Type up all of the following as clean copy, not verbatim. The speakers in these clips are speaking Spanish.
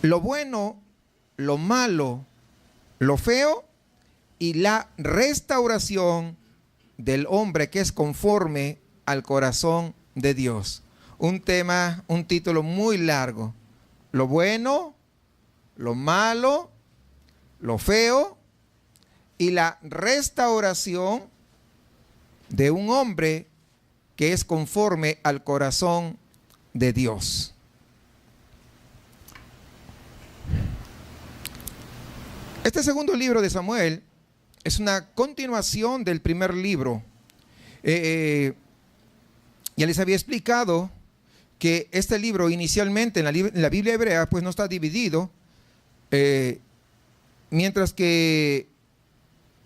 lo bueno, lo malo, lo feo y la restauración del hombre que es conforme al corazón de Dios. Un tema, un título muy largo. Lo bueno, lo malo, lo feo y la restauración de un hombre que es conforme al corazón de Dios. Este segundo libro de Samuel es una continuación del primer libro. Ya les había explicado que este libro inicialmente en la Biblia hebrea pues no está dividido, mientras que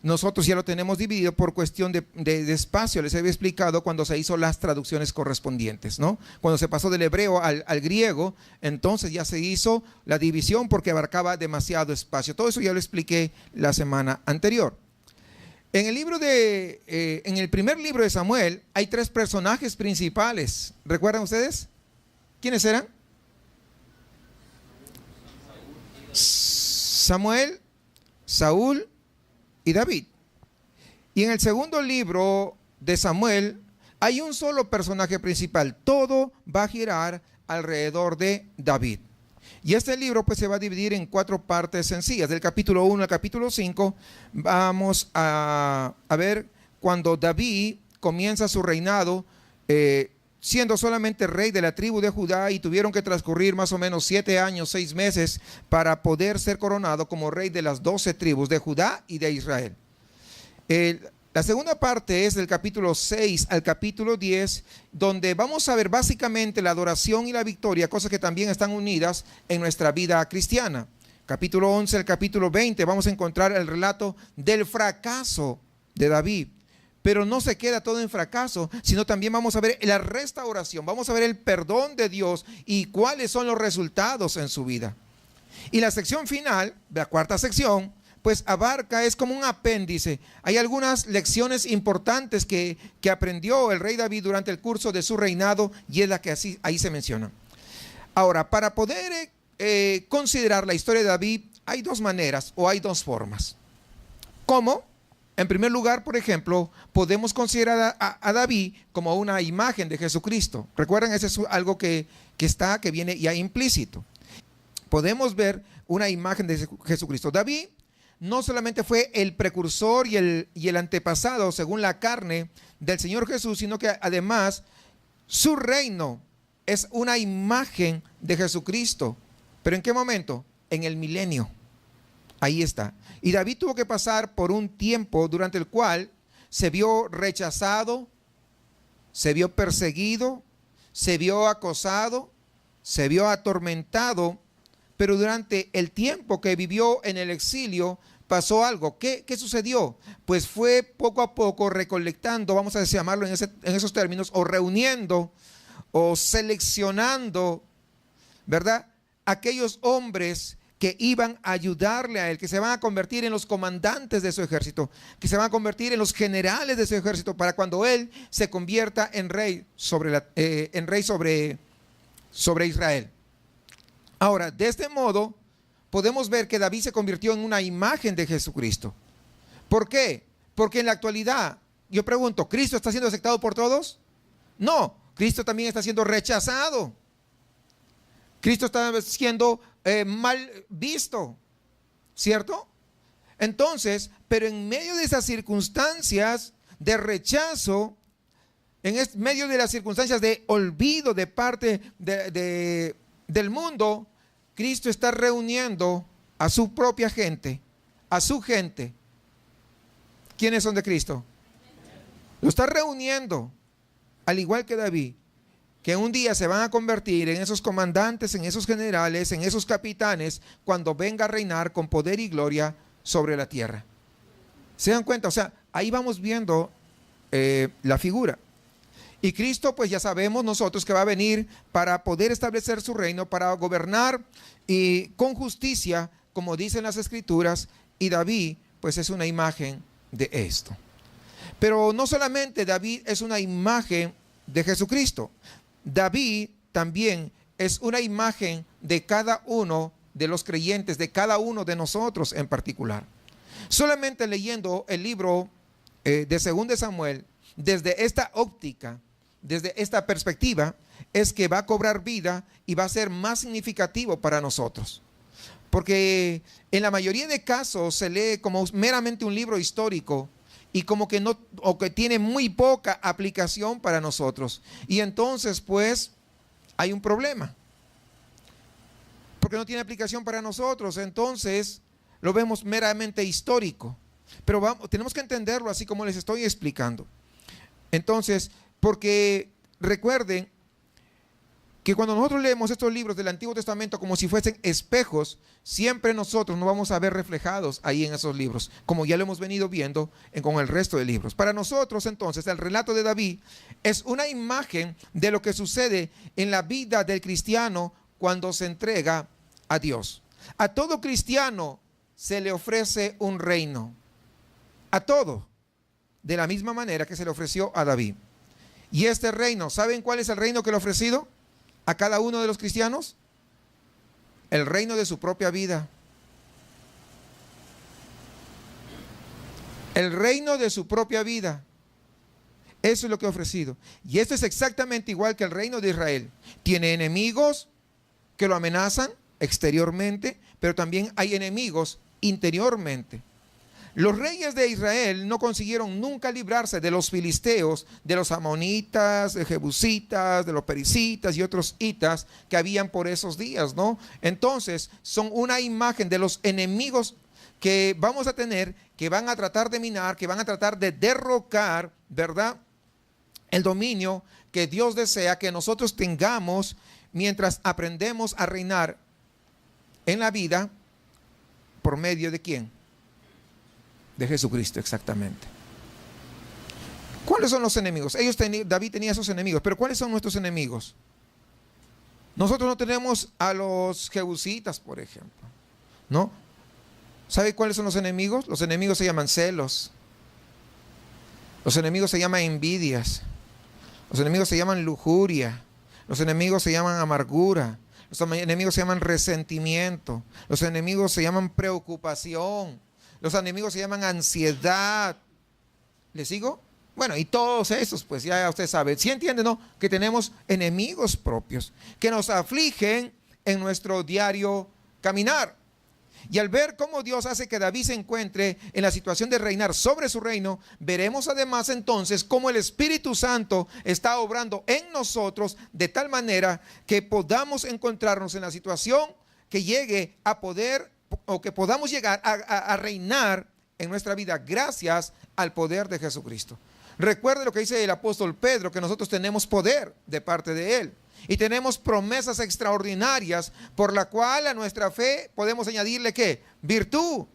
nosotros ya lo tenemos dividido por cuestión de espacio. Les había explicado cuando se hizo las traducciones correspondientes, ¿no? Cuando se pasó del hebreo al griego, entonces ya se hizo la división porque abarcaba demasiado espacio. Todo eso ya lo expliqué la semana anterior. En el primer libro de Samuel hay 3 personajes principales. ¿Recuerdan ustedes? ¿Quiénes eran? Samuel, Saúl y David. Y en el segundo libro de Samuel hay un solo personaje principal. Todo va a girar alrededor de David. Y este libro pues se va a dividir en 4 partes sencillas. Del capítulo 1 al capítulo 5 vamos a ver cuando David comienza su reinado, siendo solamente rey de la tribu de Judá, y tuvieron que transcurrir más o menos 7 años, 6 meses para poder ser coronado como rey de las 12 tribus de Judá y de Israel. La segunda parte es del capítulo 6 al capítulo 10, donde vamos a ver básicamente la adoración y la victoria, cosas que también están unidas en nuestra vida cristiana. Capítulo 11 al capítulo 20 vamos a encontrar el relato del fracaso de David. Pero no se queda todo en fracaso, sino también vamos a ver la restauración, vamos a ver el perdón de Dios y cuáles son los resultados en su vida. Y la sección final, la cuarta sección, pues abarca, es como un apéndice. Hay algunas lecciones importantes que aprendió el rey David durante el curso de su reinado, y es la que ahí se menciona. Ahora, para poder considerar la historia de David, hay 2 maneras o hay 2 formas. ¿Cómo? En primer lugar, por ejemplo, podemos considerar a David como una imagen de Jesucristo. Recuerden, ese es algo que viene ya implícito. Podemos ver una imagen de Jesucristo. David no solamente fue el precursor y el antepasado, según la carne, del Señor Jesús, sino que además su reino es una imagen de Jesucristo. ¿Pero en qué momento? En el milenio. Ahí está. Y David tuvo que pasar por un tiempo durante el cual se vio rechazado, se vio perseguido, se vio acosado, se vio atormentado, pero durante el tiempo que vivió en el exilio pasó algo. ¿Qué sucedió? Pues fue poco a poco recolectando, vamos a llamarlo en esos términos, o reuniendo o seleccionando, ¿verdad?, aquellos hombres que iban a ayudarle a él, que se van a convertir en los comandantes de su ejército, que se van a convertir en los generales de su ejército, para cuando él se convierta en rey sobre Israel. Ahora, de este modo, podemos ver que David se convirtió en una imagen de Jesucristo. ¿Por qué? Porque en la actualidad, yo pregunto, ¿Cristo está siendo aceptado por todos? No, Cristo también está siendo rechazado. Cristo está siendo mal visto, ¿cierto? Entonces, pero en medio de esas circunstancias de rechazo, en medio de las circunstancias de olvido de parte del mundo, Cristo está reuniendo a su propia gente, a su gente. ¿Quiénes son de Cristo? Lo está reuniendo, al igual que David, que un día se van a convertir en esos comandantes, en esos generales, en esos capitanes, cuando venga a reinar con poder y gloria sobre la tierra. ¿Se dan cuenta? O sea, ahí vamos viendo la figura. Y Cristo, pues ya sabemos nosotros que va a venir para poder establecer su reino, para gobernar y con justicia, como dicen las Escrituras, y David, pues es una imagen de esto. Pero no solamente David es una imagen de Jesucristo, David también es una imagen de cada uno de los creyentes, de cada uno de nosotros en particular. Solamente leyendo el libro de 2 Samuel, desde esta óptica, desde esta perspectiva, es que va a cobrar vida y va a ser más significativo para nosotros. Porque en la mayoría de casos se lee como meramente un libro histórico y como que no, o que tiene muy poca aplicación para nosotros. Y entonces, pues, hay un problema. Porque no tiene aplicación para nosotros, entonces lo vemos meramente histórico. Pero tenemos que entenderlo así como les estoy explicando. Entonces, porque recuerden que cuando nosotros leemos estos libros del Antiguo Testamento como si fuesen espejos, siempre nosotros nos vamos a ver reflejados ahí en esos libros, como ya lo hemos venido viendo con el resto de libros. Para nosotros, entonces, el relato de David es una imagen de lo que sucede en la vida del cristiano cuando se entrega a Dios. A todo cristiano se le ofrece un reino. A todo. De la misma manera que se le ofreció a David. Y este reino, ¿saben cuál es el reino que le ha ofrecido a cada uno de los cristianos? El reino de su propia vida. El reino de su propia vida. Eso es lo que ha ofrecido. Y esto es exactamente igual que el reino de Israel. Tiene enemigos que lo amenazan exteriormente, pero también hay enemigos interiormente. Los reyes de Israel no consiguieron nunca librarse de los filisteos, de los amonitas, de jebusitas, de los pericitas y otros hitas que habían por esos días, ¿no? Entonces, son una imagen de los enemigos que vamos a tener, que van a tratar de minar, que van a tratar de derrocar, ¿verdad?, el dominio que Dios desea que nosotros tengamos mientras aprendemos a reinar en la vida por medio de ¿quién? De Jesucristo, exactamente. ¿Cuáles son los enemigos? David tenía esos enemigos, pero ¿cuáles son nuestros enemigos? Nosotros no tenemos a los jebusitas, por ejemplo, ¿no? ¿Sabe cuáles son los enemigos? Los enemigos se llaman celos. Los enemigos se llaman envidias. Los enemigos se llaman lujuria. Los enemigos se llaman amargura. Los enemigos se llaman resentimiento. Los enemigos se llaman preocupación. Los enemigos se llaman ansiedad. ¿Le sigo? Bueno, y todos esos, pues ya usted sabe. ¿Sí entiende, no? Que tenemos enemigos propios que nos afligen en nuestro diario caminar. Y al ver cómo Dios hace que David se encuentre en la situación de reinar sobre su reino, veremos además entonces cómo el Espíritu Santo está obrando en nosotros de tal manera que podamos encontrarnos en la situación que llegue a poder o que podamos llegar a reinar en nuestra vida gracias al poder de Jesucristo. Recuerde lo que dice el apóstol Pedro, que nosotros tenemos poder de parte de Él y tenemos promesas extraordinarias por la cual a nuestra fe podemos añadirle ¿qué? Virtud.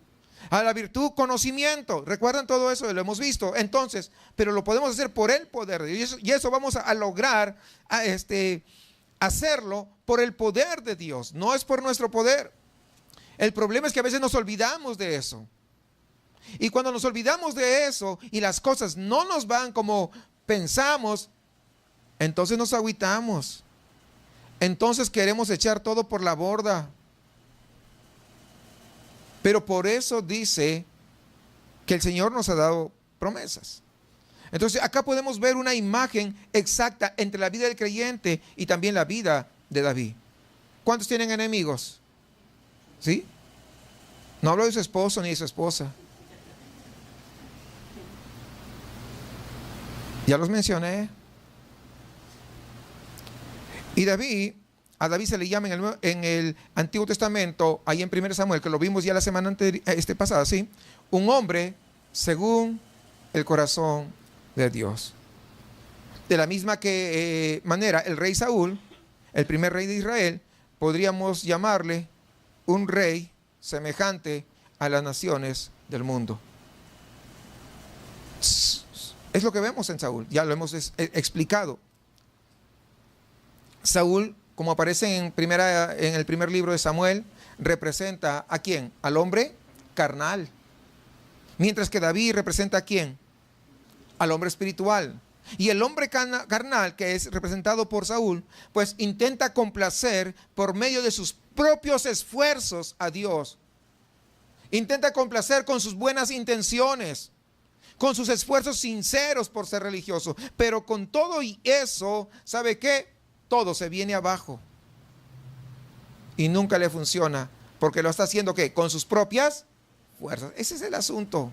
A la virtud, conocimiento. ¿Recuerdan todo eso? Lo hemos visto. Entonces, pero lo podemos hacer por el poder de Dios. Y eso vamos a lograr hacerlo por el poder de Dios. No es por nuestro poder. El problema es que a veces nos olvidamos de eso. Y cuando nos olvidamos de eso y las cosas no nos van como pensamos, entonces nos agüitamos. Entonces queremos echar todo por la borda. Pero por eso dice que el Señor nos ha dado promesas. Entonces acá podemos ver una imagen exacta entre la vida del creyente y también la vida de David. ¿Cuántos tienen enemigos? ¿Sí? No hablo de su esposo ni de su esposa. Ya los mencioné. Y a David se le llama en el Antiguo Testamento, ahí en 1 Samuel, que lo vimos ya la semana pasada, ¿sí? Un hombre según el corazón de Dios. De la misma manera, el rey Saúl, el primer rey de Israel, podríamos llamarle un rey semejante a las naciones del mundo. Es lo que vemos en Saúl, ya lo hemos explicado. Saúl, como aparece en el primer libro de Samuel, representa ¿a quién? Al hombre carnal. Mientras que David representa ¿a quién? Al hombre espiritual. Y el hombre carnal, que es representado por Saúl, pues intenta complacer por medio de sus propios esfuerzos a Dios. Intenta complacer con sus buenas intenciones, con sus esfuerzos sinceros por ser religioso. Pero con todo y eso, ¿sabe qué? Todo se viene abajo. Y nunca le funciona, porque lo está haciendo ¿qué? Con sus propias fuerzas. Ese es el asunto.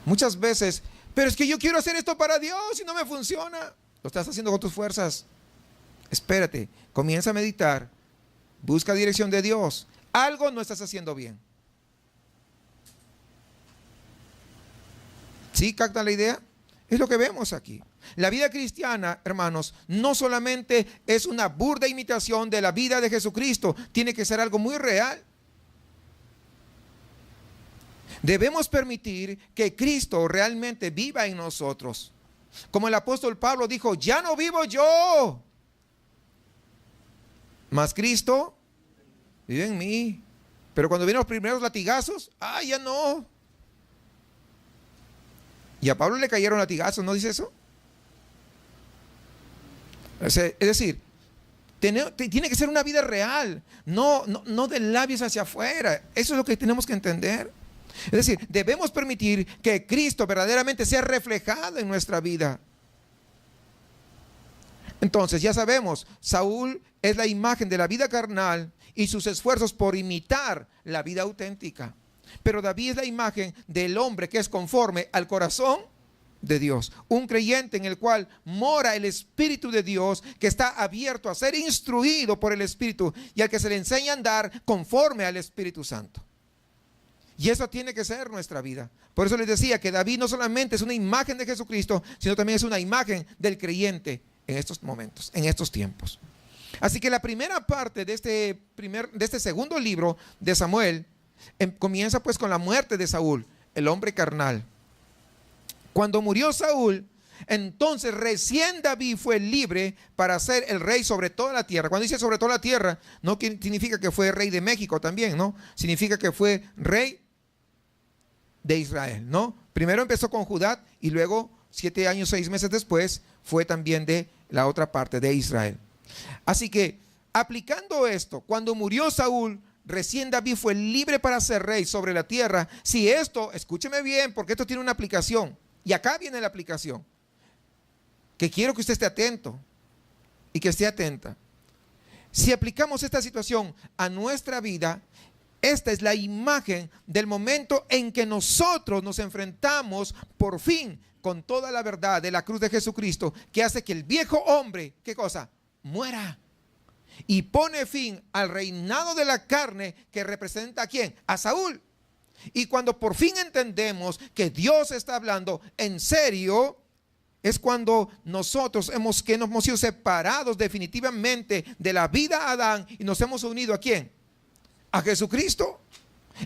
Muchas veces, pero es que yo quiero hacer esto para Dios y no me funciona. Lo estás haciendo con tus fuerzas. Espérate, comienza a meditar, busca dirección de Dios. Algo no estás haciendo bien. ¿Sí captan la idea? Es lo que vemos aquí. La vida cristiana, hermanos, no solamente es una burda imitación de la vida de Jesucristo, tiene que ser algo muy real. Debemos permitir que Cristo realmente viva en nosotros. Como el apóstol Pablo dijo, ya no vivo yo, mas Cristo vive en mí. Pero cuando vienen los primeros latigazos, ya no. Y a Pablo le cayeron latigazos, ¿no dice eso? Es decir, tiene que ser una vida real, no de labios hacia afuera. Eso es lo que tenemos que entender. Es decir, debemos permitir que Cristo verdaderamente sea reflejado en nuestra vida. Entonces, ya sabemos, Saúl es la imagen de la vida carnal y sus esfuerzos por imitar la vida auténtica. Pero David es la imagen del hombre que es conforme al corazón de Dios. Un creyente en el cual mora el Espíritu de Dios, que está abierto a ser instruido por el Espíritu y al que se le enseña a andar conforme al Espíritu Santo. Y eso tiene que ser nuestra vida. Por eso les decía que David no solamente es una imagen de Jesucristo, sino también es una imagen del creyente en estos momentos, en estos tiempos. Así que la primera parte de este segundo libro de Samuel comienza pues con la muerte de Saúl, el hombre carnal. Cuando murió Saúl, entonces recién David fue libre para ser el rey sobre toda la tierra. Cuando dice sobre toda la tierra, no significa que fue rey de México también, ¿no? Significa que fue rey de Israel, ¿no? Primero empezó con Judá y luego 7 años, 6 meses después fue también de la otra parte de Israel. Así que aplicando esto, cuando murió Saúl, recién David fue libre para ser rey sobre la tierra. Si esto, escúcheme bien, porque esto tiene una aplicación. Y acá viene la aplicación, que quiero que usted esté atento y que esté atenta. Si aplicamos esta situación a nuestra vida, esta es la imagen del momento en que nosotros nos enfrentamos por fin con toda la verdad de la cruz de Jesucristo, que hace que el viejo hombre, ¿qué cosa? Muera. Y pone fin al reinado de la carne que representa ¿a quién? A Saúl. Y cuando por fin entendemos que Dios está hablando en serio, es cuando nosotros nos hemos sido separados definitivamente de la vida de Adán y nos hemos unido ¿a quién? A Jesucristo.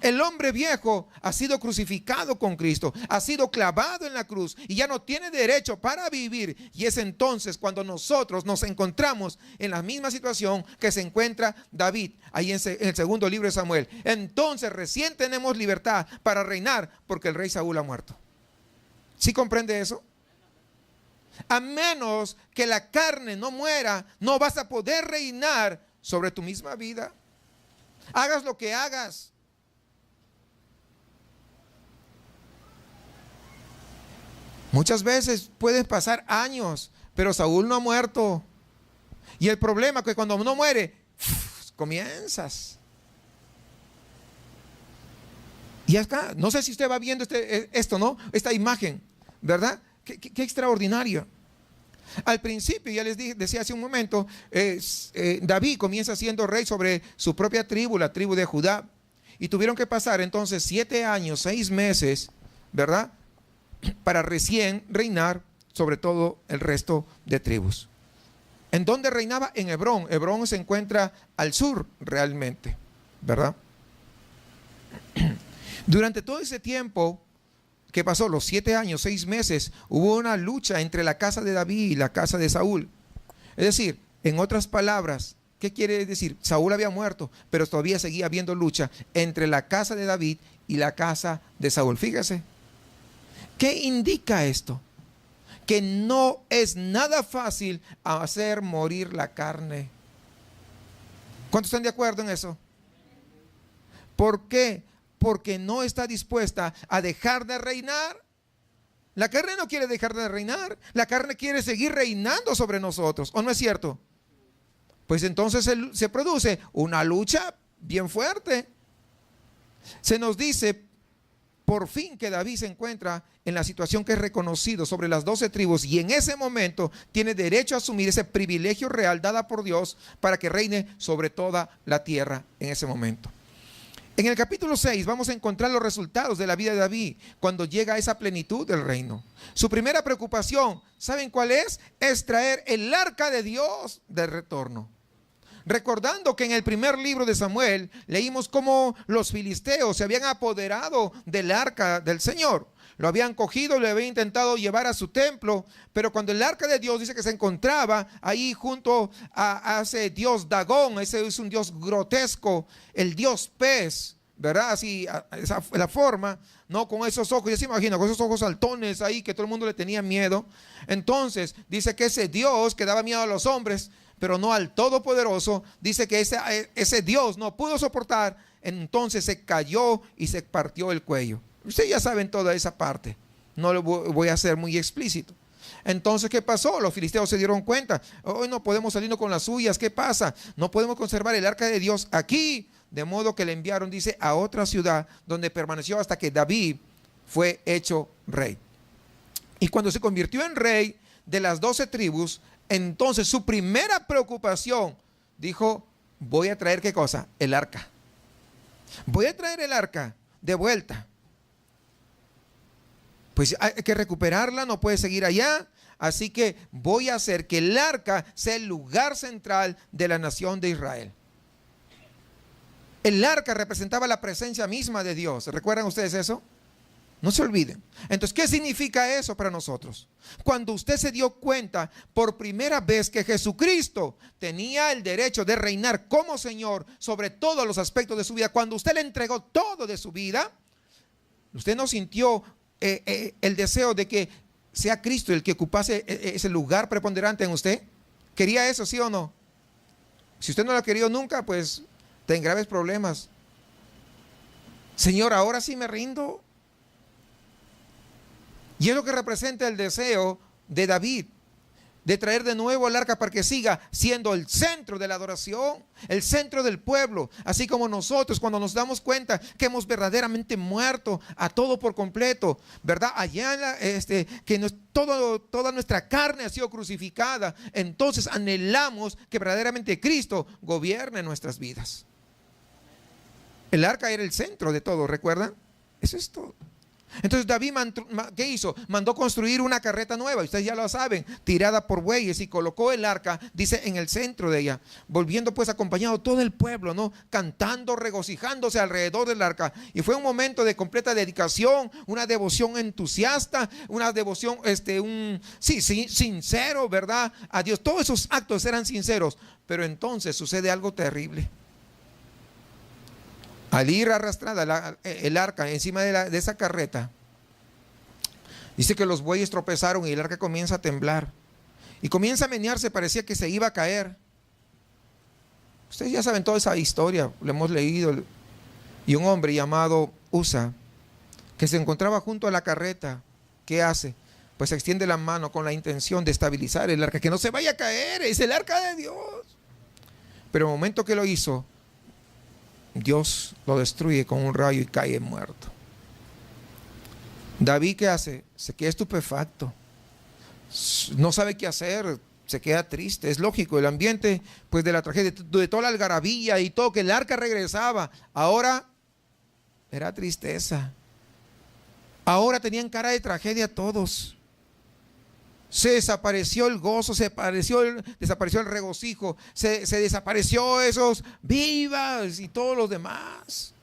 El hombre viejo ha sido crucificado con Cristo, ha sido clavado en la cruz y ya no tiene derecho para vivir. Y es entonces cuando nosotros nos encontramos en la misma situación que se encuentra David, ahí en el segundo libro de Samuel. Entonces recién tenemos libertad para reinar porque el rey Saúl ha muerto. ¿Sí comprende eso? A menos que la carne no muera, no vas a poder reinar sobre tu misma vida. Hagas lo que hagas. Muchas veces pueden pasar años, pero Saúl no ha muerto. Y el problema es que cuando uno muere, comienzas. Y acá, no sé si usted va viendo esto, ¿no? Esta imagen, ¿verdad? Qué extraordinario. Al principio, ya les decía hace un momento, David comienza siendo rey sobre su propia tribu, la tribu de Judá. Y tuvieron que pasar entonces 7 años, 6 meses, ¿verdad? Para recién reinar sobre todo el resto de tribus. ¿En dónde reinaba? En Hebrón. Hebrón se encuentra al sur realmente, ¿verdad? Durante todo ese tiempo que pasó, los 7 años, 6 meses, hubo una lucha entre la casa de David y la casa de Saúl. Es decir, en otras palabras, ¿qué quiere decir? Saúl había muerto, pero todavía seguía habiendo lucha entre la casa de David y la casa de Saúl. Fíjese. ¿Qué indica esto? que no es nada fácil hacer morir la carne. ¿Cuántos están de acuerdo en eso? ¿Por qué? Porque no está dispuesta a dejar de reinar. La carne no quiere dejar de reinar. La carne quiere seguir reinando sobre nosotros. ¿O no es cierto? Pues entonces se produce una lucha bien fuerte. Se nos dice por fin que David se encuentra en la situación que es reconocido sobre las 12 tribus, y en ese momento tiene derecho a asumir ese privilegio real dada por Dios para que reine sobre toda la tierra en ese momento. En el capítulo 6 vamos a encontrar los resultados de la vida de David cuando llega a esa plenitud del reino. Su primera preocupación, ¿saben cuál es? Es traer el arca de Dios de retorno. Recordando que en el primer libro de Samuel leímos cómo los filisteos se habían apoderado del arca del Señor. Lo habían cogido, lo habían intentado llevar a su templo, pero cuando el arca de Dios dice que se encontraba ahí junto a ese dios Dagón, ese es un dios grotesco, el dios pez, ¿verdad? Así, la forma, ¿no? Con esos ojos, ya se imagina, con esos ojos saltones ahí que todo el mundo le tenía miedo. Entonces dice que ese dios que daba miedo a los hombres, pero no al Todopoderoso, dice que ese Dios no pudo soportar, entonces se cayó y se partió el cuello. Ustedes ya saben toda esa parte, no lo voy a hacer muy explícito. Entonces, ¿qué pasó? Los filisteos se dieron cuenta, hoy no podemos salirnos con las suyas, ¿qué pasa? No podemos conservar el arca de Dios aquí, de modo que le enviaron, dice, a otra ciudad donde permaneció hasta que David fue hecho rey. Y cuando se convirtió en rey de las 12 tribus, entonces su primera preocupación, dijo, voy a traer ¿qué cosa? El arca. Voy a traer el arca de vuelta. Pues hay que recuperarla, no puede seguir allá. Así que voy a hacer que el arca sea el lugar central de la nación de Israel. El arca representaba la presencia misma de Dios. ¿Recuerdan ustedes eso? No se olviden. Entonces, ¿qué significa eso para nosotros? Cuando usted se dio cuenta por primera vez que Jesucristo tenía el derecho de reinar como Señor sobre todos los aspectos de su vida, cuando usted le entregó todo de su vida, usted no sintió el deseo de que sea Cristo el que ocupase ese lugar preponderante en usted. ¿Quería eso, sí o no? Si usted no lo ha querido nunca, pues está en graves problemas. Señor, ahora sí me rindo. Y es lo que representa el deseo de David, de traer de nuevo el arca para que siga siendo el centro de la adoración, el centro del pueblo, así como nosotros cuando nos damos cuenta que hemos verdaderamente muerto a todo por completo, ¿verdad? Allá que toda nuestra carne ha sido crucificada, entonces anhelamos que verdaderamente Cristo gobierne nuestras vidas. El arca era el centro de todo, ¿recuerdan? Eso es todo. Entonces David, ¿qué hizo? Mandó construir una carreta nueva, ustedes ya lo saben, tirada por bueyes, y colocó el arca, dice, en el centro de ella, volviendo pues acompañado todo el pueblo, ¿no? Cantando, regocijándose alrededor del arca. Y fue un momento de completa dedicación, una devoción entusiasta, una devoción, sincero, ¿verdad? A Dios. Todos esos actos eran sinceros, pero entonces sucede algo terrible. Al ir arrastrada el arca encima de esa carreta, dice que los bueyes tropezaron y el arca comienza a temblar. Y comienza a menearse, parecía que se iba a caer. Ustedes ya saben toda esa historia, lo hemos leído. Y un hombre llamado Usa, que se encontraba junto a la carreta, ¿qué hace? Pues extiende la mano con la intención de estabilizar el arca, que no se vaya a caer, es el arca de Dios. Pero en el momento que lo hizo, Dios lo destruye con un rayo y cae muerto. David, ¿qué hace? Se queda estupefacto. No sabe qué hacer, se queda triste. Es lógico, el ambiente pues de la tragedia, de toda la algarabía y todo, que el arca regresaba. Ahora era tristeza. Ahora tenían cara de tragedia todos. Se desapareció el gozo, desapareció el regocijo, se desapareció esos vivas y todos los demás.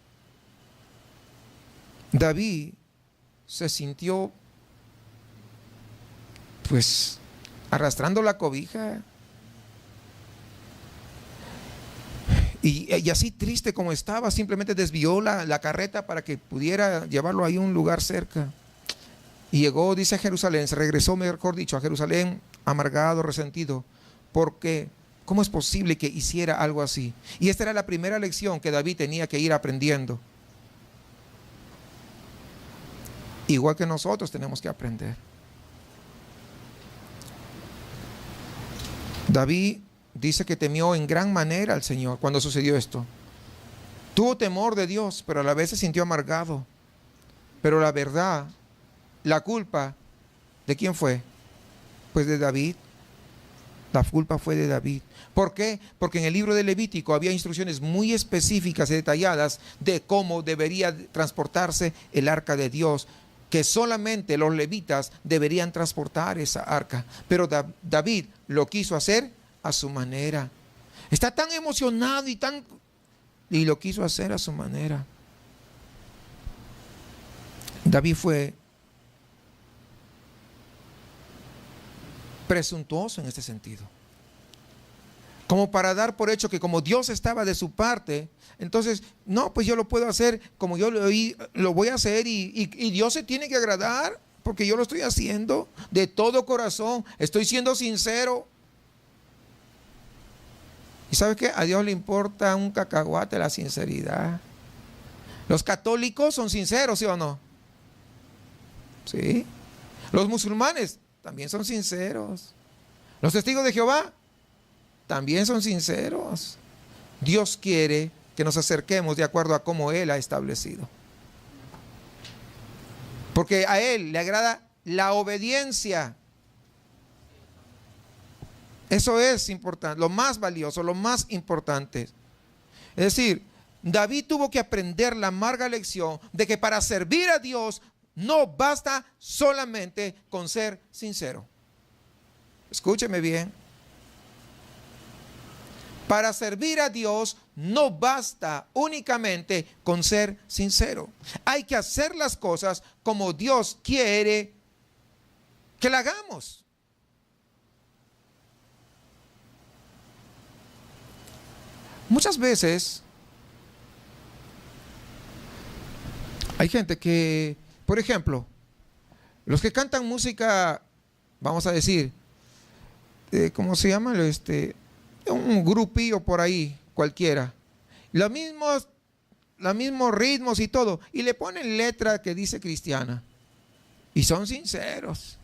David se sintió pues arrastrando la cobija. Y así triste como estaba, simplemente desvió la carreta para que pudiera llevarlo ahí a un lugar cerca. Y llegó, dice, a Jerusalén, se regresó, mejor dicho, a Jerusalén, amargado, resentido, porque ¿cómo es posible que hiciera algo así? Y esta era la primera lección que David tenía que ir aprendiendo. Igual que nosotros tenemos que aprender. David dice que temió en gran manera al Señor cuando sucedió esto. Tuvo temor de Dios, pero a la vez se sintió amargado. Pero la verdad, la culpa, ¿de quién fue? Pues de David. La culpa fue de David. ¿Por qué? Porque en el libro de Levítico había instrucciones muy específicas y detalladas de cómo debería transportarse el arca de Dios, que solamente los levitas deberían transportar esa arca. Pero David lo quiso hacer a su manera. Está tan emocionado y lo quiso hacer a su manera. David fue presuntuoso en este sentido, como para dar por hecho que como Dios estaba de su parte, entonces, no, pues yo lo puedo hacer como yo lo voy a hacer y Dios se tiene que agradar porque yo lo estoy haciendo de todo corazón, estoy siendo sincero. ¿Y sabe qué? A Dios le importa un cacahuate la sinceridad. Los católicos son sinceros, ¿sí o no? Sí. Los musulmanes también son sinceros. Los testigos de Jehová también son sinceros. Dios quiere que nos acerquemos de acuerdo a cómo Él ha establecido. Porque a Él le agrada la obediencia. Eso es importante, lo más valioso, lo más importante. Es decir, David tuvo que aprender la amarga lección de que para servir a Dios no basta solamente con ser sincero. Escúcheme bien. Para servir a Dios no basta únicamente con ser sincero. Hay que hacer las cosas como Dios quiere que la hagamos. Muchas veces hay gente que, por ejemplo, los que cantan música, vamos a decir, ¿cómo se llama? Un grupillo por ahí, cualquiera. Los mismos ritmos y todo. Y le ponen letra que dice cristiana. Y son sinceros.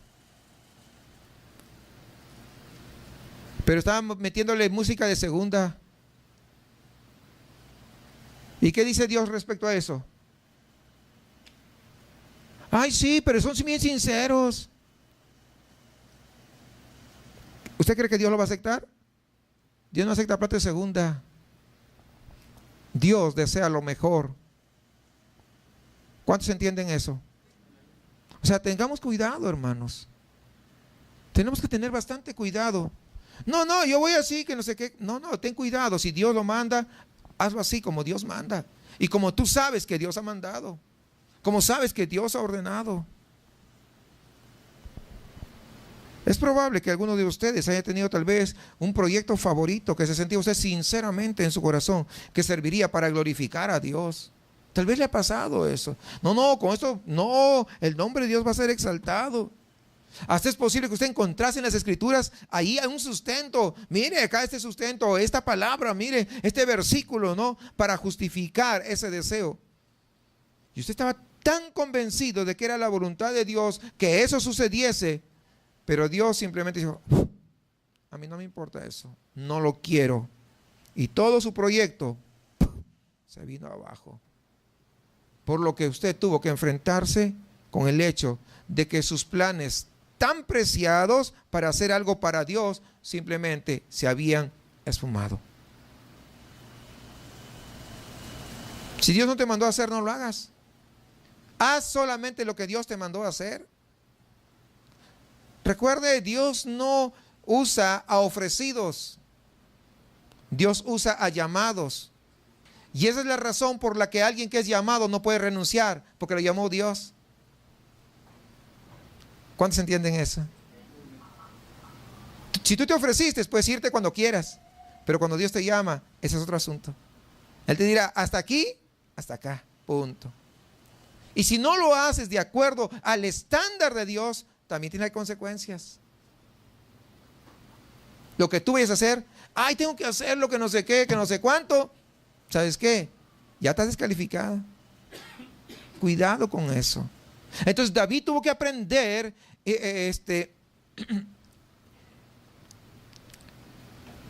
Pero estaban metiéndole música de segunda. ¿Y qué dice Dios respecto a eso? Ay, sí, pero son bien sinceros. ¿Usted cree que Dios lo va a aceptar? Dios no acepta plata de segunda. Dios desea lo mejor. ¿Cuántos entienden eso? O sea, tengamos cuidado, hermanos. Tenemos que tener bastante cuidado. No, yo voy así, que no sé qué. No, ten cuidado. Si Dios lo manda, hazlo así como Dios manda. Y como tú sabes que Dios ha mandado. Como sabes que Dios ha ordenado. Es probable que alguno de ustedes haya tenido tal vez un proyecto favorito que se sentía usted sinceramente en su corazón que serviría para glorificar a Dios. Tal vez le ha pasado eso. No, con esto, no, el nombre de Dios va a ser exaltado. Hasta es posible que usted encontrase en las escrituras ahí hay un sustento. Mire acá este sustento, esta palabra, mire este versículo, ¿no? Para justificar ese deseo. Y usted estaba tan convencido de que era la voluntad de Dios que eso sucediese, pero Dios simplemente dijo, a mí no me importa eso, no lo quiero. Y todo su proyecto se vino abajo. Por lo que usted tuvo que enfrentarse con el hecho de que sus planes tan preciados para hacer algo para Dios simplemente se habían esfumado. Si Dios no te mandó a hacer, no lo hagas. Haz solamente lo que Dios te mandó a hacer. Recuerde, Dios no usa a ofrecidos. Dios usa a llamados. Y esa es la razón por la que alguien que es llamado no puede renunciar, porque lo llamó Dios. ¿Cuántos entienden eso? Si tú te ofreciste, puedes irte cuando quieras, pero cuando Dios te llama, ese es otro asunto. Él te dirá, hasta aquí, hasta acá, punto. Y si no lo haces de acuerdo al estándar de Dios, también tiene consecuencias. Lo que tú vayas a hacer, ay, tengo que hacer lo que no sé qué, que no sé cuánto. ¿Sabes qué? Ya estás descalificada. Cuidado con eso. Entonces David tuvo que aprender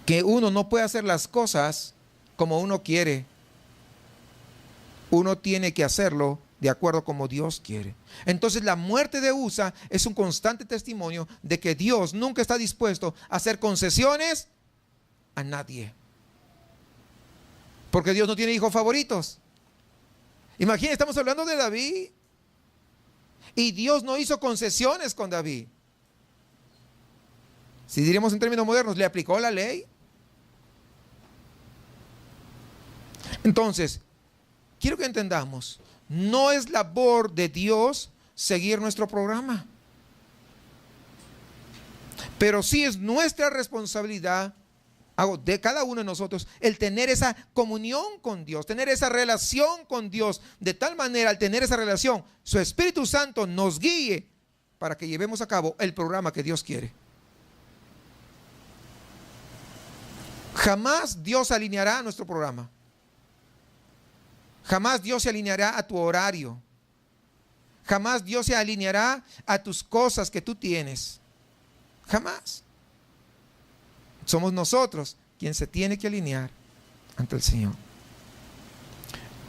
que uno no puede hacer las cosas como uno quiere. Uno tiene que hacerlo de acuerdo como Dios quiere. Entonces la muerte de Usa es un constante testimonio de que Dios nunca está dispuesto a hacer concesiones a nadie. Porque Dios no tiene hijos favoritos. Imagínense, estamos hablando de David. Y Dios no hizo concesiones con David. Si diríamos en términos modernos, le aplicó la ley. Entonces, quiero que entendamos, no es labor de Dios seguir nuestro programa. Pero sí es nuestra responsabilidad de cada uno de nosotros el tener esa comunión con Dios, tener esa relación con Dios, de tal manera al tener esa relación, su Espíritu Santo nos guíe para que llevemos a cabo el programa que Dios quiere. Jamás Dios alineará nuestro programa. Jamás Dios se alineará a tu horario. Jamás Dios se alineará a tus cosas que tú tienes. Jamás. Somos nosotros quien se tiene que alinear ante el Señor.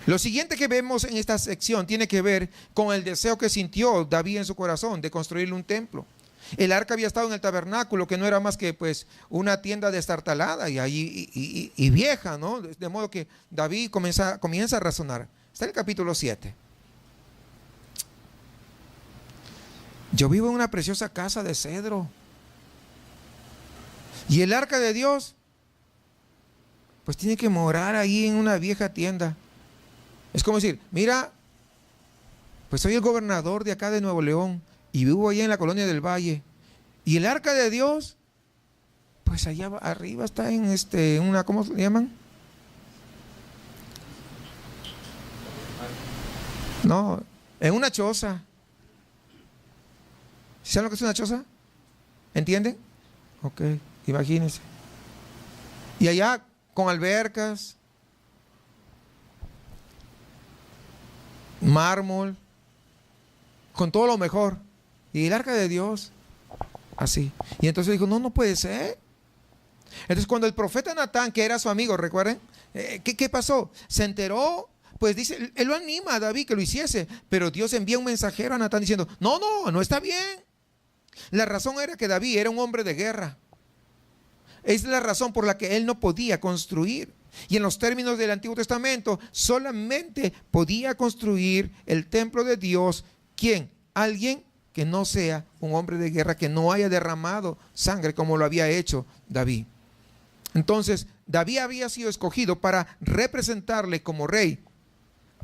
Lo siguiente que vemos en esta sección tiene que ver con el deseo que sintió David en su corazón de construirle un templo. El arca había estado en el tabernáculo, que no era más que pues una tienda destartalada y vieja, ¿no? De modo que David comienza a razonar. Está en el capítulo 7. Yo vivo en una preciosa casa de cedro. Y el arca de Dios, pues tiene que morar ahí en una vieja tienda. Es como decir, mira, pues soy el gobernador de acá de Nuevo León y vivo allá en la colonia del Valle. Y el arca de Dios, pues allá arriba está en una, ¿cómo se llaman? No, en una choza. ¿Saben lo que es una choza? ¿Entienden? Ok, imagínense. Y allá con albercas, mármol, con todo lo mejor. Y el arca de Dios, así. Y entonces dijo, no puede ser. Entonces cuando el profeta Natán, que era su amigo, recuerden, ¿qué pasó? Se enteró, pues dice, él lo anima a David que lo hiciese, pero Dios envía un mensajero a Natán diciendo, no está bien. La razón era que David era un hombre de guerra. Es la razón por la que él no podía construir. Y en los términos del Antiguo Testamento, solamente podía construir el templo de Dios, ¿quién? Alguien que no sea un hombre de guerra, que no haya derramado sangre como lo había hecho David. Entonces, David había sido escogido para representarle como rey.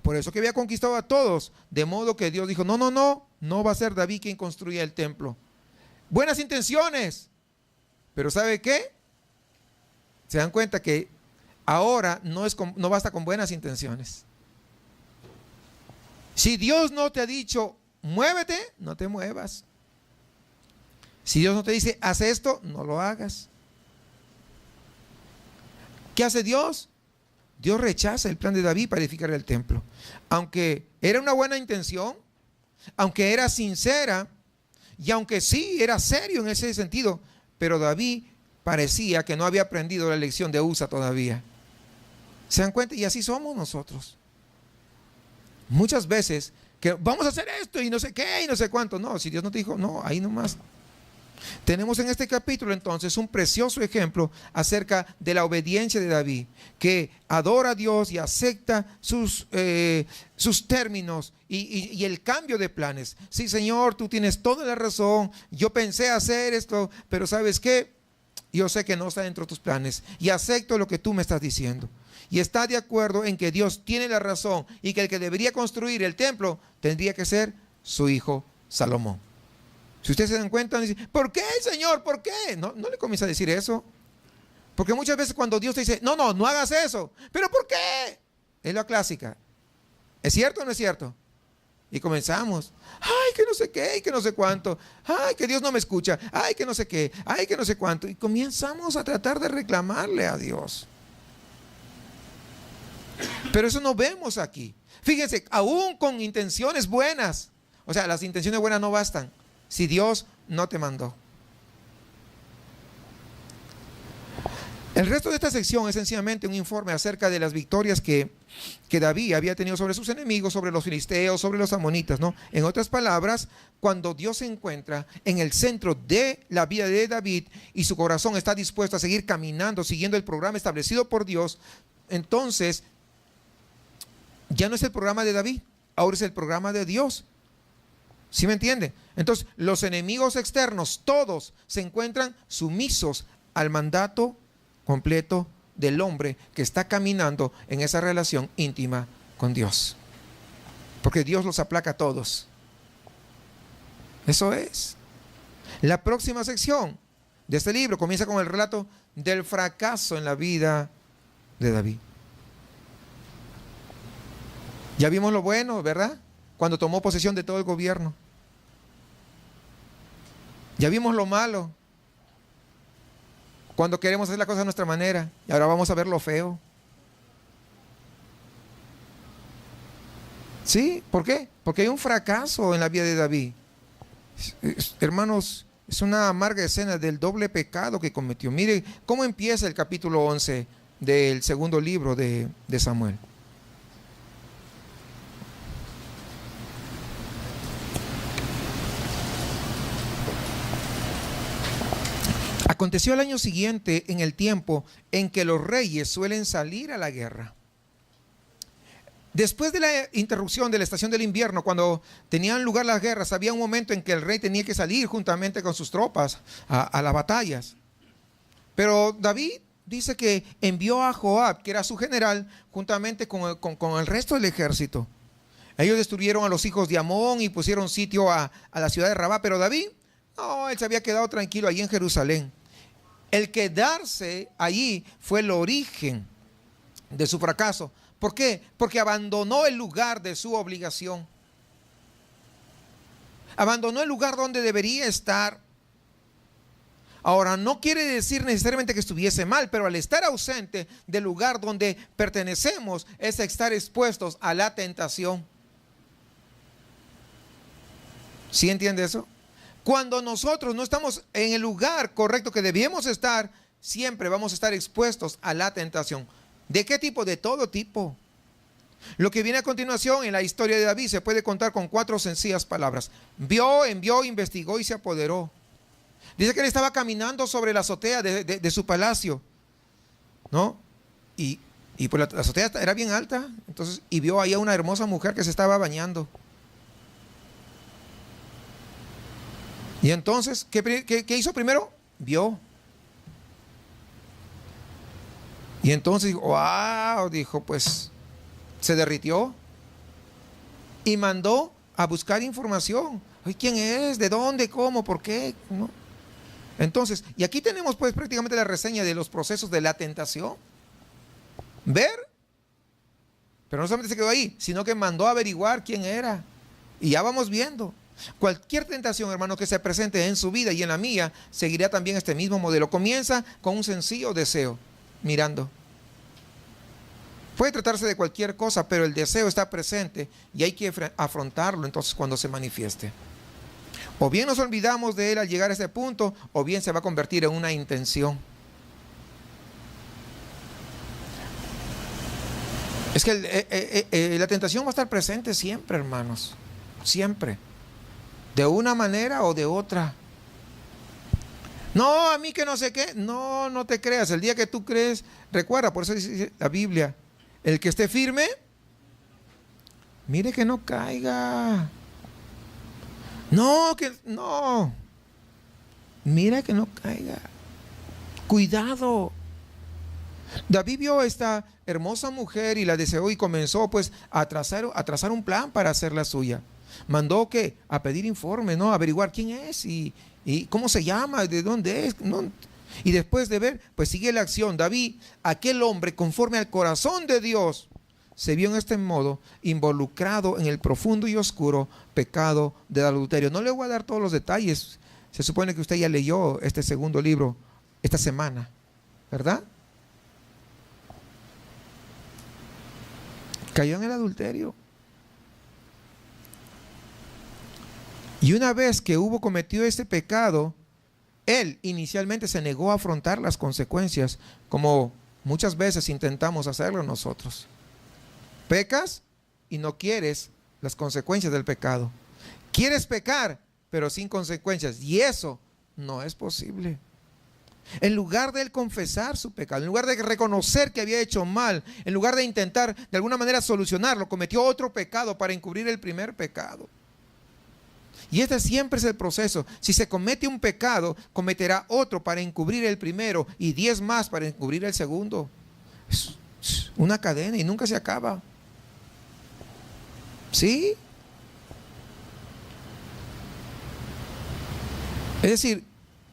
Por eso que había conquistado a todos, de modo que Dios dijo, no va a ser David quien construya el templo. Buenas intenciones, pero ¿sabe qué? Se dan cuenta que ahora no basta con buenas intenciones. Si Dios no te ha dicho, muévete, no te muevas. Si Dios no te dice, haz esto, no lo hagas. ¿Qué hace Dios? Dios rechaza el plan de David para edificar el templo. Aunque era una buena intención, aunque era sincera, y aunque sí era serio en ese sentido, pero David parecía que no había aprendido la lección de Usa todavía. ¿Se dan cuenta? Y así somos nosotros. Muchas veces que vamos a hacer esto y no sé qué y no sé cuánto. No, si Dios no te dijo, no, ahí nomás. Tenemos en este capítulo entonces un precioso ejemplo acerca de la obediencia de David, que adora a Dios y acepta sus términos y el cambio de planes. Sí, Señor, tú tienes toda la razón, yo pensé hacer esto, pero ¿sabes qué? Yo sé que no está dentro de tus planes y acepto lo que tú me estás diciendo. Y está de acuerdo en que Dios tiene la razón y que el que debería construir el templo tendría que ser su hijo Salomón. Si ustedes se dan cuenta, dicen, ¿por qué, Señor? ¿Por qué? No le comienza a decir eso. Porque muchas veces cuando Dios te dice, no hagas eso. ¿Pero por qué? Es la clásica. ¿Es cierto o no es cierto? Y comenzamos, ay, que no sé qué, y que no sé cuánto, ay, que Dios no me escucha, ay, que no sé qué, ay, que no sé cuánto. Y comenzamos a tratar de reclamarle a Dios. Pero eso no vemos aquí. Fíjense, aún con intenciones buenas, o sea, las intenciones buenas no bastan si Dios no te mandó. El resto de esta sección es sencillamente un informe acerca de las victorias que David había tenido sobre sus enemigos, sobre los filisteos, sobre los amonitas, ¿no? En otras palabras, cuando Dios se encuentra en el centro de la vida de David y su corazón está dispuesto a seguir caminando, siguiendo el programa establecido por Dios, entonces ya no es el programa de David, ahora es el programa de Dios. ¿Sí me entiende? Entonces, los enemigos externos, todos se encuentran sumisos al mandato completo del hombre que está caminando en esa relación íntima con Dios. Porque Dios los aplaca a todos. Eso es. La próxima sección de este libro comienza con el relato del fracaso en la vida de David. Ya vimos lo bueno, ¿verdad? Cuando tomó posesión de todo el gobierno. Ya vimos lo malo, cuando queremos hacer la cosa a nuestra manera. Y ahora vamos a ver lo feo. ¿Sí? ¿Por qué? Porque hay un fracaso en la vida de David. Hermanos, es una amarga escena del doble pecado que cometió. Mire cómo empieza el capítulo 11 del segundo libro de Samuel. Aconteció el año siguiente, en el tiempo en que los reyes suelen salir a la guerra. Después de la interrupción de la estación del invierno, cuando tenían lugar las guerras, había un momento en que el rey tenía que salir juntamente con sus tropas a las batallas. Pero David dice que envió a Joab, que era su general, juntamente con el resto del ejército. Ellos destruyeron a los hijos de Amón y pusieron sitio a la ciudad de Rabá. Pero David, no, él se había quedado tranquilo allí en Jerusalén. El quedarse allí fue el origen de su fracaso. ¿Por qué? Porque abandonó el lugar de su obligación. Abandonó el lugar donde debería estar. Ahora, no quiere decir necesariamente que estuviese mal, pero al estar ausente del lugar donde pertenecemos es estar expuestos a la tentación. ¿Sí entiende eso? Cuando nosotros no estamos en el lugar correcto que debíamos estar, siempre vamos a estar expuestos a la tentación. ¿De qué tipo? De todo tipo. Lo que viene a continuación en la historia de David se puede contar con 4 sencillas palabras. Vio, envió, investigó y se apoderó. Dice que él estaba caminando sobre la azotea de su palacio, ¿no? Y pues la azotea era bien alta, entonces, y vio ahí a una hermosa mujer que se estaba bañando. Y entonces, ¿qué hizo primero? Vio. Y entonces, wow, dijo, pues, se derritió. Y mandó a buscar información. Ay, ¿quién es? ¿De dónde? ¿Cómo? ¿Por qué? ¿No? Entonces, y aquí tenemos pues prácticamente la reseña de los procesos de la tentación. Ver. Pero no solamente se quedó ahí, sino que mandó a averiguar quién era. Y ya vamos viendo. Cualquier tentación, hermano, que se presente en su vida y en la mía, seguirá también este mismo modelo. Comienza con un sencillo deseo, mirando. Puede tratarse de cualquier cosa, pero el deseo está presente y hay que afrontarlo entonces cuando se manifieste. O bien nos olvidamos de él al llegar a ese punto, o bien se va a convertir en una intención. Es que la tentación va a estar presente siempre, hermanos. Siempre. De una manera o de otra. No, a mí que no sé qué. No, no te creas. El día que tú crees, recuerda, por eso dice la Biblia, el que esté firme, mire que no caiga. No, mira que no caiga. Cuidado. David vio a esta hermosa mujer y la deseó y comenzó pues a trazar un plan para hacerla suya. Mandó que a pedir informes, ¿no? A averiguar quién es y cómo se llama, de dónde es, ¿no? Y después de ver, pues sigue la acción. David, aquel hombre conforme al corazón de Dios, se vio en este modo involucrado en el profundo y oscuro pecado del adulterio. No le voy a dar todos los detalles. Se supone que usted ya leyó este segundo libro esta semana, ¿verdad? Cayó en el adulterio. Y una vez que hubo cometido este pecado, él inicialmente se negó a afrontar las consecuencias, como muchas veces intentamos hacerlo nosotros. Pecas y no quieres las consecuencias del pecado. Quieres pecar, pero sin consecuencias. Y eso no es posible. En lugar de él confesar su pecado, en lugar de reconocer que había hecho mal, en lugar de intentar de alguna manera solucionarlo, cometió otro pecado para encubrir el primer pecado. Y este siempre es el proceso. Si se comete un pecado, cometerá otro para encubrir el primero y 10 más para encubrir el segundo. Es una cadena y nunca se acaba. ¿Sí? Es decir,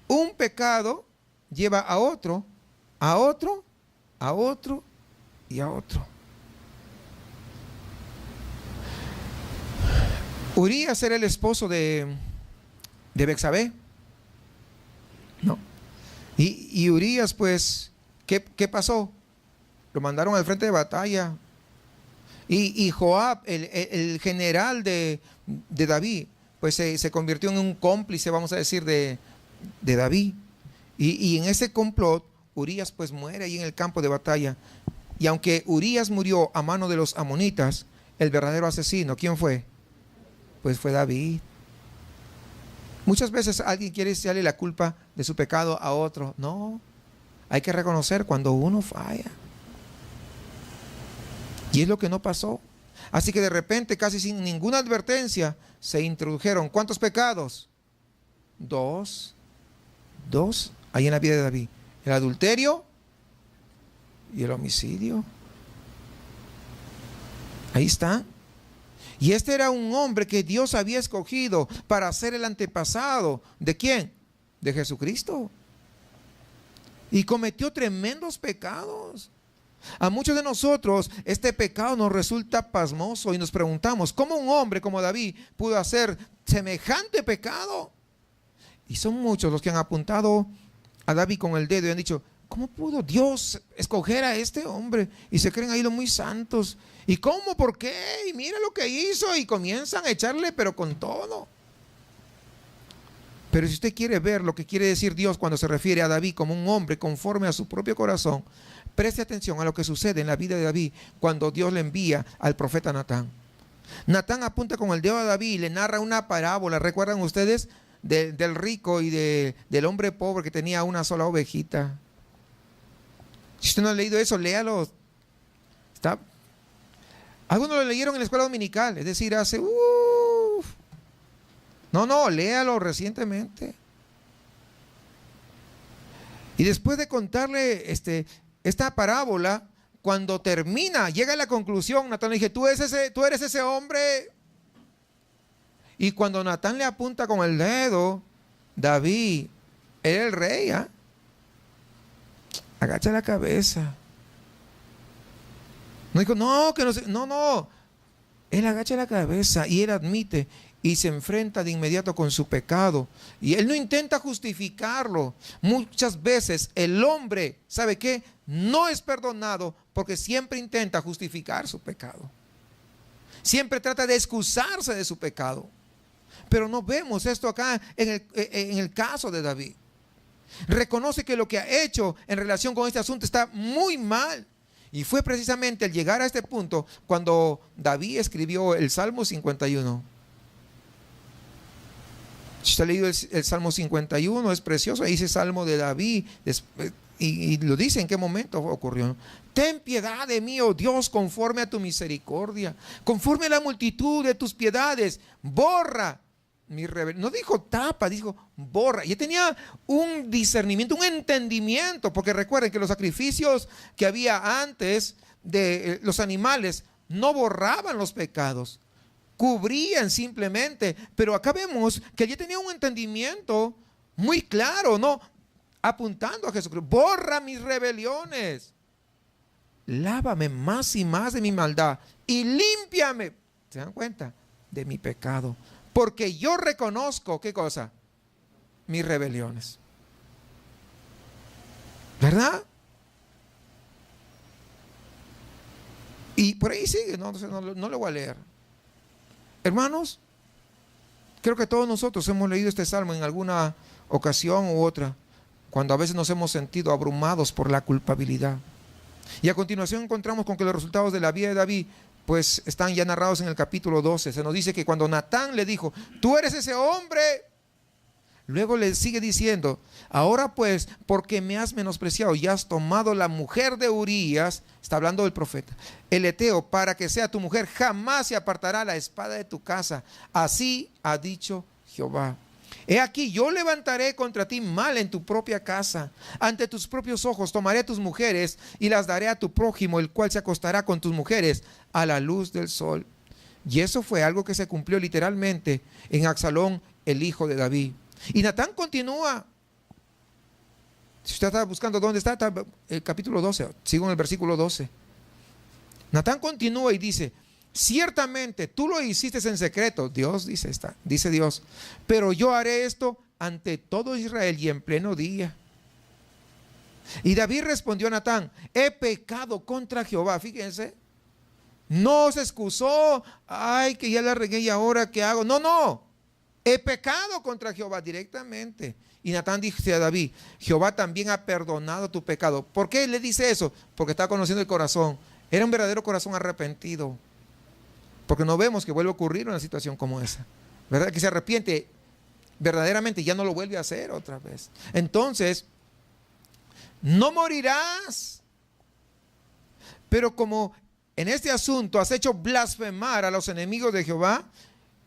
un pecado lleva a otro, a otro, a otro y a otro. Urías era el esposo de Betsabé. No. Y Urías, pues, ¿qué pasó? Lo mandaron al frente de batalla. Y Joab, el general de David, pues se convirtió en un cómplice, vamos a decir, de David. Y en ese complot, Urías pues muere ahí en el campo de batalla. Y aunque Urías murió a mano de los amonitas, el verdadero asesino, ¿quién fue? Pues fue David. Muchas veces alguien quiere echarle la culpa de su pecado a otro. No, hay que reconocer cuando uno falla. Y es lo que no pasó. Así que de repente, casi sin ninguna advertencia, se introdujeron ¿cuántos pecados? Dos ahí en la vida de David: el adulterio y el homicidio. Ahí está. Y este era un hombre que Dios había escogido para ser el antepasado. ¿De quién? De Jesucristo. Y cometió tremendos pecados. A muchos de nosotros este pecado nos resulta pasmoso y nos preguntamos, ¿cómo un hombre como David pudo hacer semejante pecado? Y son muchos los que han apuntado a David con el dedo y han dicho, ¿cómo pudo Dios escoger a este hombre? Y se creen ahí los muy santos. ¿Y cómo? ¿Por qué? Y mira lo que hizo. Y comienzan a echarle, pero con todo. Pero si usted quiere ver lo que quiere decir Dios cuando se refiere a David como un hombre conforme a su propio corazón, preste atención a lo que sucede en la vida de David cuando Dios le envía al profeta Natán. Natán apunta con el dedo a David y le narra una parábola. ¿Recuerdan ustedes? Del rico y del hombre pobre que tenía una sola ovejita. Si usted no ha leído eso, léalo. Está. Algunos lo leyeron en la escuela dominical, es decir, hace. No, léalo recientemente. Y después de contarle esta parábola, cuando termina, llega a la conclusión, Natán le dice, tú eres ese hombre. Y cuando Natán le apunta con el dedo, David era el rey, ¿eh? Agacha la cabeza. No dijo, no, que no sé. No. Él agacha la cabeza y él admite y se enfrenta de inmediato con su pecado. Y él no intenta justificarlo. Muchas veces el hombre, ¿sabe qué? No es perdonado porque siempre intenta justificar su pecado. Siempre trata de excusarse de su pecado. Pero no vemos esto acá en el caso de David. Reconoce que lo que ha hecho en relación con este asunto está muy mal. Y fue precisamente al llegar a este punto cuando David escribió el Salmo 51. Si usted ha leído el Salmo 51, es precioso. Ahí dice Salmo de David. Y lo dice en qué momento ocurrió. Ten piedad de mí, oh Dios, conforme a tu misericordia, conforme a la multitud de tus piedades. Borra mi rebelión. No dijo tapa, dijo borra. Y tenía un discernimiento, un entendimiento, porque recuerden que los sacrificios que había antes de los animales no borraban los pecados, cubrían simplemente. Pero acá vemos que ella tenía un entendimiento muy claro, ¿no? Apuntando a Jesucristo. Borra mis rebeliones. lávame más y más de mi maldad y límpiame, ¿se dan cuenta? De mi pecado. Porque yo reconozco, ¿qué cosa? Mis rebeliones. ¿Verdad? Y por ahí sigue, no lo voy a leer. Hermanos, creo que todos nosotros hemos leído este salmo en alguna ocasión u otra, cuando a veces nos hemos sentido abrumados por la culpabilidad. Y a continuación encontramos con que los resultados de la vida de David pues están ya narrados en el capítulo 12. Se nos dice que cuando Natán le dijo, tú eres ese hombre, luego le sigue diciendo, ahora pues, porque me has menospreciado y has tomado la mujer de Urías, está hablando del profeta, el Eteo, para que sea tu mujer, jamás se apartará la espada de tu casa. Así ha dicho Jehová. He aquí, yo levantaré contra ti mal en tu propia casa. Ante tus propios ojos tomaré tus mujeres y las daré a tu prójimo, el cual se acostará con tus mujeres a la luz del sol. Y eso fue algo que se cumplió literalmente en Absalón, el hijo de David. Y Natán continúa. Si usted está buscando dónde está el capítulo 12, sigo en el versículo 12. Natán continúa y dice, ciertamente tú lo hiciste en secreto, Dios dice Dios, pero yo haré esto ante todo Israel y en pleno día. Y David respondió a Natán, he pecado contra Jehová. Fíjense, no se excusó, ay, que ya la regué y ahora qué hago. No, he pecado contra Jehová directamente. Y Natán dice a David, Jehová también ha perdonado tu pecado. ¿Por qué le dice eso? Porque está conociendo el corazón. Era un verdadero corazón arrepentido. Porque no vemos que vuelve a ocurrir una situación como esa, ¿verdad? Que se arrepiente verdaderamente y ya no lo vuelve a hacer otra vez. Entonces, no morirás. Pero como en este asunto has hecho blasfemar a los enemigos de Jehová,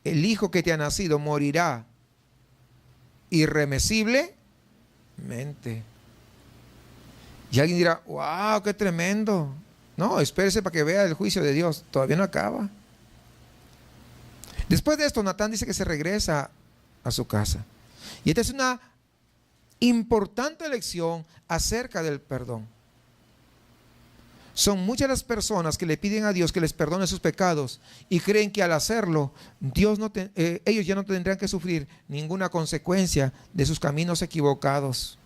el hijo que te ha nacido morirá irremisiblemente. Y alguien dirá, wow, qué tremendo. No, espérese para que vea el juicio de Dios. Todavía no acaba. Después de esto, Natán dice que se regresa a su casa. Y esta es una importante lección acerca del perdón. Son muchas las personas que le piden a Dios que les perdone sus pecados y creen que al hacerlo, ellos ya no tendrán que sufrir ninguna consecuencia de sus caminos equivocados.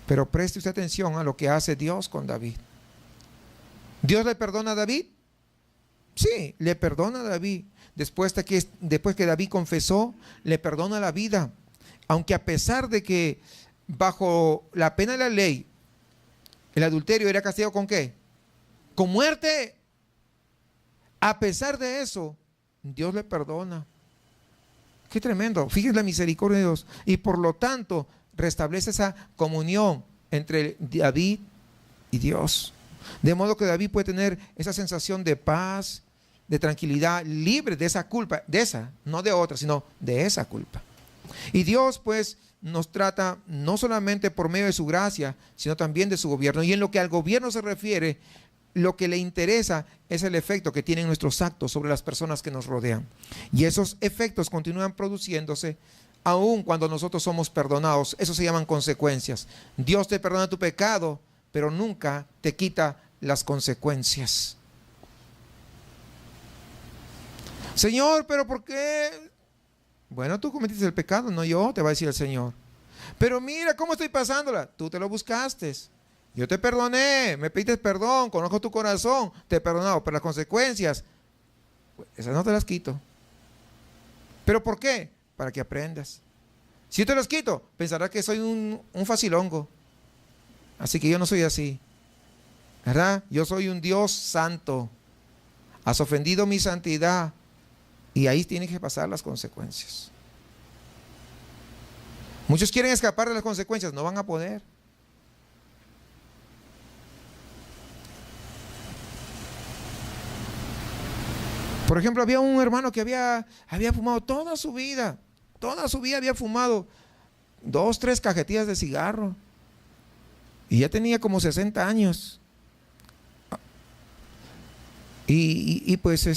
Pero preste usted atención a lo que hace Dios con David. ¿Dios le perdona a David? Sí, le perdona a David. Después que David confesó, le perdona la vida. Aunque a pesar de que bajo la pena de la ley, el adulterio era castigado ¿con qué? Con muerte. A pesar de eso, Dios le perdona. Qué tremendo. Fíjense la misericordia de Dios. Y por lo tanto, restablece esa comunión entre David y Dios. De modo que David puede tener esa sensación de paz, de tranquilidad, libre de esa culpa, de esa, no de otra, sino de esa culpa. Y Dios pues nos trata no solamente por medio de su gracia, sino también de su gobierno. Y en lo que al gobierno se refiere, lo que le interesa es el efecto que tienen nuestros actos sobre las personas que nos rodean. Y esos efectos continúan produciéndose aun cuando nosotros somos perdonados. Eso se llaman consecuencias. Dios te perdona tu pecado, pero nunca te quita las consecuencias. Señor, ¿pero por qué? Bueno, tú cometiste el pecado, no yo, te va a decir el Señor. Pero mira cómo estoy pasándola. Tú te lo buscaste. Yo te perdoné, me pediste perdón, conozco tu corazón, te he perdonado, pero las consecuencias, pues, esas no te las quito. ¿Pero por qué? Para que aprendas. Si yo te las quito, pensarás que soy un facilongo. Así que yo no soy así, ¿verdad? Yo soy un Dios santo. Has ofendido mi santidad. Y ahí tienen que pasar las consecuencias. Muchos quieren escapar de las consecuencias, no van a poder. Por ejemplo, había un hermano que había fumado toda su vida había fumado 2, 3 cajetillas de cigarro. Y ya tenía como 60 años. Y pues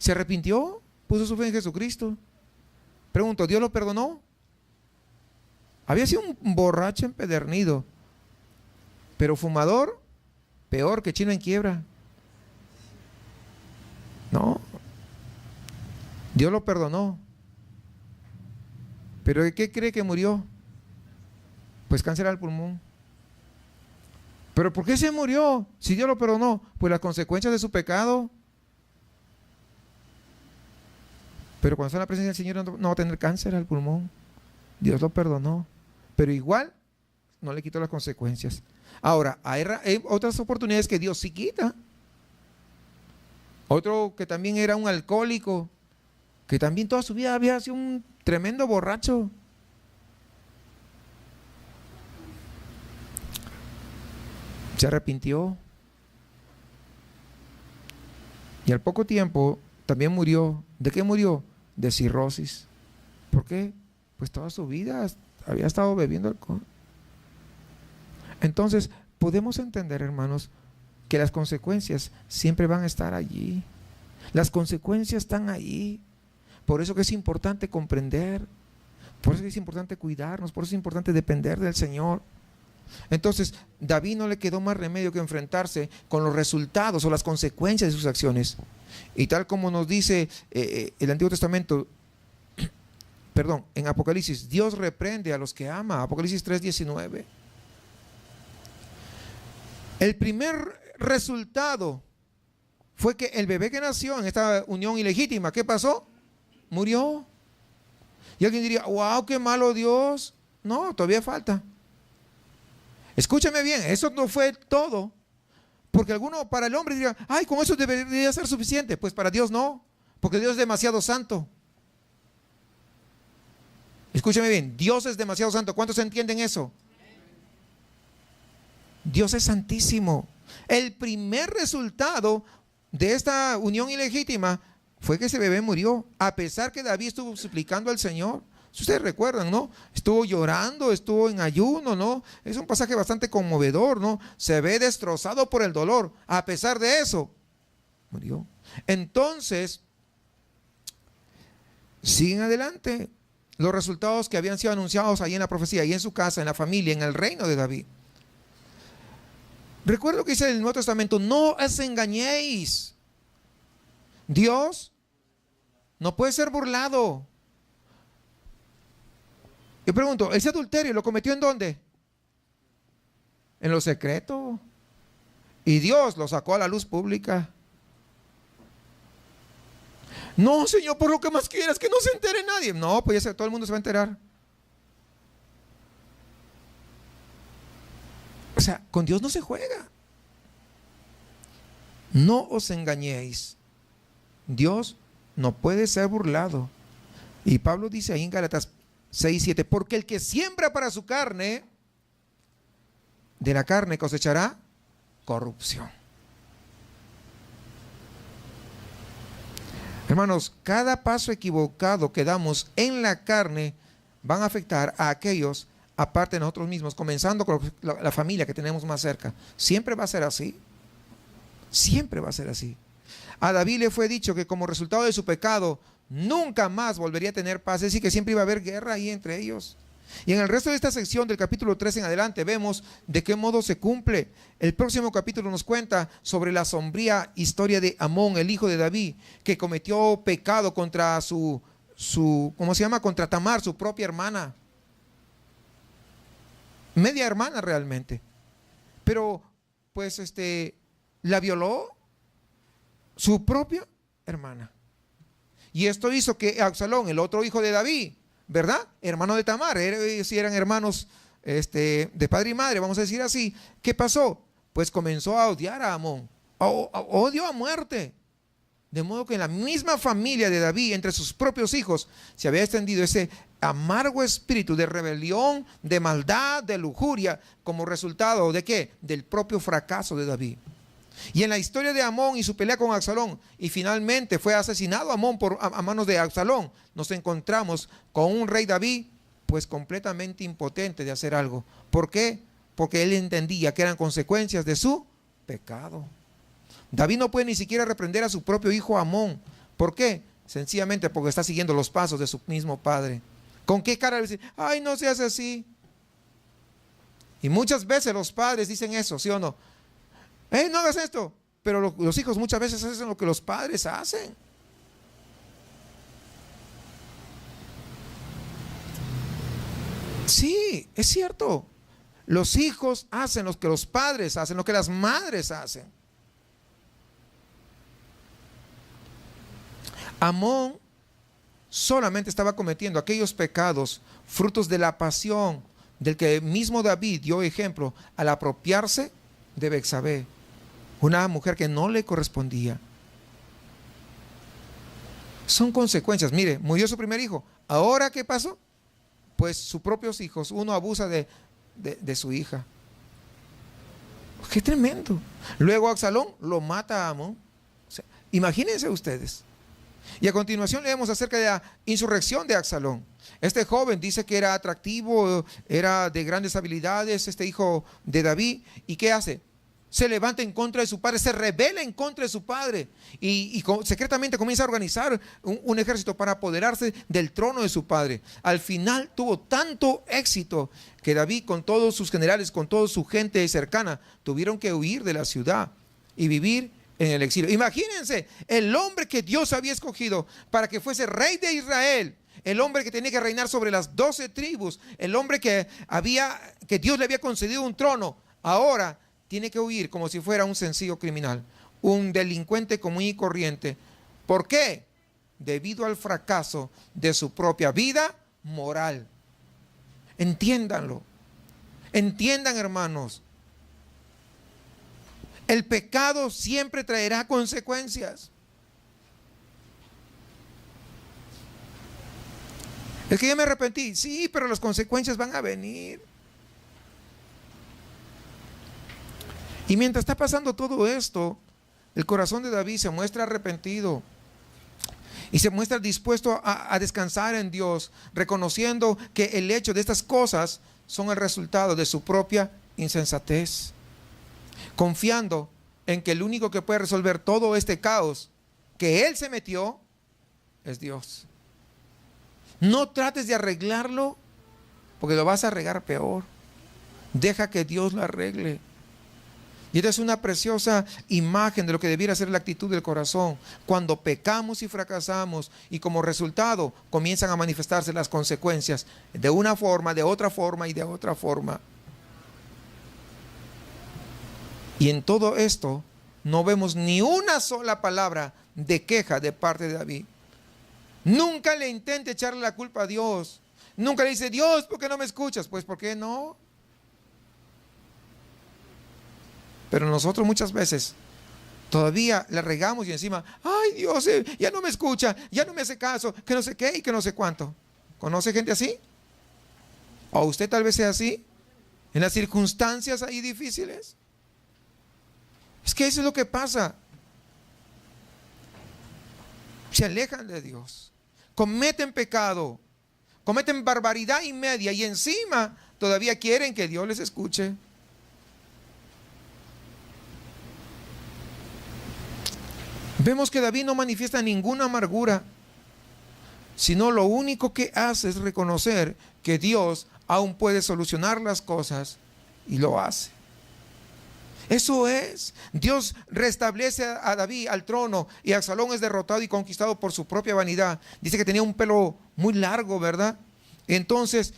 se arrepintió, puso su fe en Jesucristo. Pregunto, ¿Dios lo perdonó? Había sido un borracho empedernido, pero fumador, peor que chino en quiebra. No, Dios lo perdonó. ¿Pero de qué cree que murió? Pues cáncer al pulmón. ¿Pero por qué se murió? Si Dios lo perdonó, pues las consecuencias de su pecado. Pero cuando está en la presencia del Señor no va a tener cáncer al pulmón. Dios lo perdonó. Pero igual no le quitó las consecuencias. Ahora, hay otras oportunidades que Dios sí quita. Otro que también era un alcohólico, que también toda su vida había sido un tremendo borracho. Se arrepintió. Y al poco tiempo también murió. ¿De qué murió? De cirrosis. ¿Por qué? Pues toda su vida había estado bebiendo alcohol. Entonces, podemos entender, hermanos, que las consecuencias siempre van a estar allí. Las consecuencias están ahí. Por eso que es importante comprender. Por eso que es importante cuidarnos. Por eso es importante depender del Señor. Entonces, David no le quedó más remedio que enfrentarse con los resultados o las consecuencias de sus acciones. Y tal como nos dice el Antiguo Testamento, perdón, en Apocalipsis, Dios reprende a los que ama. Apocalipsis 3:19. El primer resultado fue que el bebé que nació en esta unión ilegítima, ¿qué pasó? Murió. Y alguien diría, wow, qué malo Dios. No, todavía falta. Escúchame bien, eso no fue todo. Porque alguno, para el hombre diría, ay, con eso debería ser suficiente. Pues para Dios no, porque Dios es demasiado santo. Escúchame bien, Dios es demasiado santo. ¿Cuántos entienden eso? Dios es santísimo. El primer resultado de esta unión ilegítima fue que ese bebé murió, a pesar que David estuvo suplicando al Señor. Si ustedes recuerdan, ¿no? Estuvo llorando, estuvo en ayuno, ¿no? Es un pasaje bastante conmovedor, ¿no? Se ve destrozado por el dolor. A pesar de eso, murió. Entonces, siguen adelante los resultados que habían sido anunciados ahí en la profecía, ahí en su casa, en la familia, en el reino de David. Recuerdo que dice el Nuevo Testamento, no os engañéis. Dios no puede ser burlado. Yo pregunto, ¿ese adulterio lo cometió en dónde? En lo secreto. Y Dios lo sacó a la luz pública. No, Señor, por lo que más quieras, que no se entere nadie. No, pues ya todo el mundo se va a enterar. O sea, con Dios no se juega. No os engañéis. Dios no puede ser burlado. Y Pablo dice ahí en Gálatas 6:7, porque el que siembra para su carne, de la carne cosechará corrupción. Hermanos, cada paso equivocado que damos en la carne van a afectar a aquellos aparte de nosotros mismos, comenzando con la familia que tenemos más cerca. Siempre va a ser así. Siempre va a ser así. A David le fue dicho que como resultado de su pecado nunca más volvería a tener paz, es decir, que siempre iba a haber guerra ahí entre ellos. Y en el resto de esta sección del capítulo 3 en adelante vemos de qué modo se cumple. El próximo capítulo nos cuenta sobre la sombría historia de Amón, el hijo de David, que cometió pecado contra ¿cómo se llama? Contra Tamar, su propia hermana. Media hermana realmente. Pero, pues, la violó su propia hermana. Y esto hizo que Absalón, el otro hijo de David, ¿verdad? Hermano de Tamar, si eran hermanos de padre y madre, vamos a decir así. ¿Qué pasó? Pues comenzó a odiar a Amón. Odio a muerte. De modo que en la misma familia de David, entre sus propios hijos, se había extendido ese amargo espíritu de rebelión, de maldad, de lujuria, como resultado ¿de qué? Del propio fracaso de David. Y en la historia de Amón y su pelea con Absalón, y finalmente fue asesinado Amón a manos de Absalón, nos encontramos con un rey David, pues completamente impotente de hacer algo. ¿Por qué? Porque él entendía que eran consecuencias de su pecado. David no puede ni siquiera reprender a su propio hijo Amón. ¿Por qué? Sencillamente porque está siguiendo los pasos de su mismo padre. ¿Con qué cara le dice? Ay, no seas así. Y muchas veces los padres dicen eso, ¿sí o no? No hagas esto. Pero los hijos muchas veces hacen lo que los padres hacen. Sí, es cierto. Los hijos hacen lo que los padres hacen, lo que las madres hacen. Amón solamente estaba cometiendo aquellos pecados, frutos de la pasión, del que mismo David dio ejemplo al apropiarse de Betsabé, una mujer que no le correspondía. Son consecuencias. Mire, murió su primer hijo. ¿Ahora qué pasó? Pues sus propios hijos, uno abusa de su hija. ¡Qué tremendo! Luego Absalón lo mata a Amón. O sea, imagínense ustedes. Y a continuación leemos acerca de la insurrección de Absalón. Este joven dice que era atractivo, era de grandes habilidades, este hijo de David. ¿Y qué hace? Se levanta en contra de su padre, se rebela en contra de su padre y secretamente comienza a organizar un ejército para apoderarse del trono de su padre. Al final tuvo tanto éxito que David, con todos sus generales, con toda su gente cercana, tuvieron que huir de la ciudad y vivir en el exilio. Imagínense, el hombre que Dios había escogido para que fuese rey de Israel, el hombre que tenía que reinar sobre las 12 tribus, el hombre que Dios le había concedido un trono, ahora tiene que huir como si fuera un sencillo criminal, un delincuente común y corriente. ¿Por qué? Debido al fracaso de su propia vida moral. Entiéndanlo. Entiendan, hermanos. El pecado siempre traerá consecuencias. Es que yo me arrepentí. Sí, pero las consecuencias van a venir. Y mientras está pasando todo esto, el corazón de David se muestra arrepentido y se muestra dispuesto a descansar en Dios, reconociendo que el hecho de estas cosas son el resultado de su propia insensatez, confiando en que el único que puede resolver todo este caos que él se metió es Dios. No trates de arreglarlo porque lo vas a regar peor. Deja que Dios lo arregle. Y esta es una preciosa imagen de lo que debiera ser la actitud del corazón cuando pecamos y fracasamos y como resultado comienzan a manifestarse las consecuencias de una forma, de otra forma y de otra forma. Y en todo esto no vemos ni una sola palabra de queja de parte de David. Nunca le intente echarle la culpa a Dios. Nunca le dice, Dios, ¿por qué no me escuchas? Pues, ¿por qué no? Pero nosotros muchas veces todavía le regamos y encima, ay Dios, ya no me escucha, ya no me hace caso, que no sé qué y que no sé cuánto. ¿Conoce gente así? ¿O usted tal vez sea así? En las circunstancias ahí difíciles. Es que eso es lo que pasa. Se alejan de Dios, cometen pecado, cometen barbaridad y media y encima todavía quieren que Dios les escuche. Vemos que David no manifiesta ninguna amargura, sino lo único que hace es reconocer que Dios aún puede solucionar las cosas y lo hace. Eso es, Dios restablece a David al trono y Absalón es derrotado y conquistado por su propia vanidad. Dice que tenía un pelo muy largo, ¿verdad? Entonces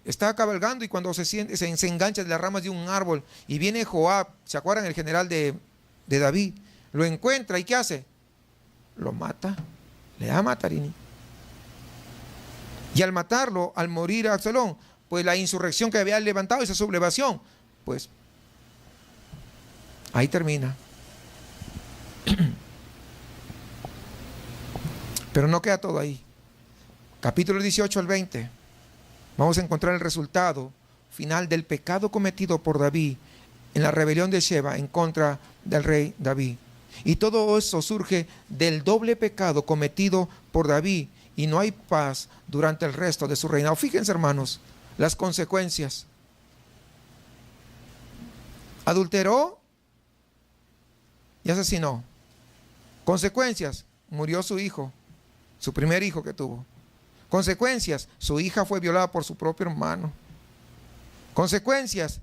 está cabalgando y cuando se engancha de las ramas de un árbol y viene Joab, ¿se acuerdan? El general de David. Lo encuentra y ¿qué hace? Lo mata, le da matarini. Y al matarlo, al morir a Absalón, pues la insurrección que había levantado, esa sublevación, pues ahí termina. Pero no queda todo ahí. Capítulo 18 al 20. Vamos a encontrar el resultado final del pecado cometido por David en la rebelión de Sheba en contra del rey David. Y todo eso surge del doble pecado cometido por David y no hay paz durante el resto de su reinado. Fíjense, hermanos, las consecuencias. Adulteró y asesinó. Consecuencias, murió su hijo, su primer hijo que tuvo. Consecuencias, su hija fue violada por su propio hermano. Consecuencias,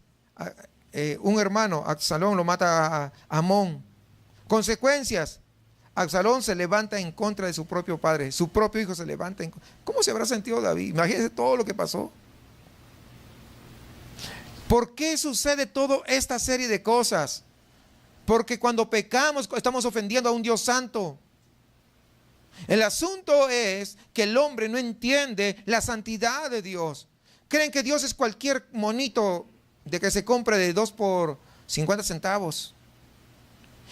un hermano, Absalón, lo mata a Amón. Consecuencias, Absalón se levanta en contra de su propio padre, su propio hijo se levanta en contra. ¿Cómo se habrá sentido David? Imagínense todo lo que pasó. ¿Por qué sucede toda esta serie de cosas? Porque cuando pecamos estamos ofendiendo a un Dios santo. El asunto es que el hombre no entiende la santidad de Dios. Creen que Dios es cualquier monito de que se compre de 2 por 50 centavos.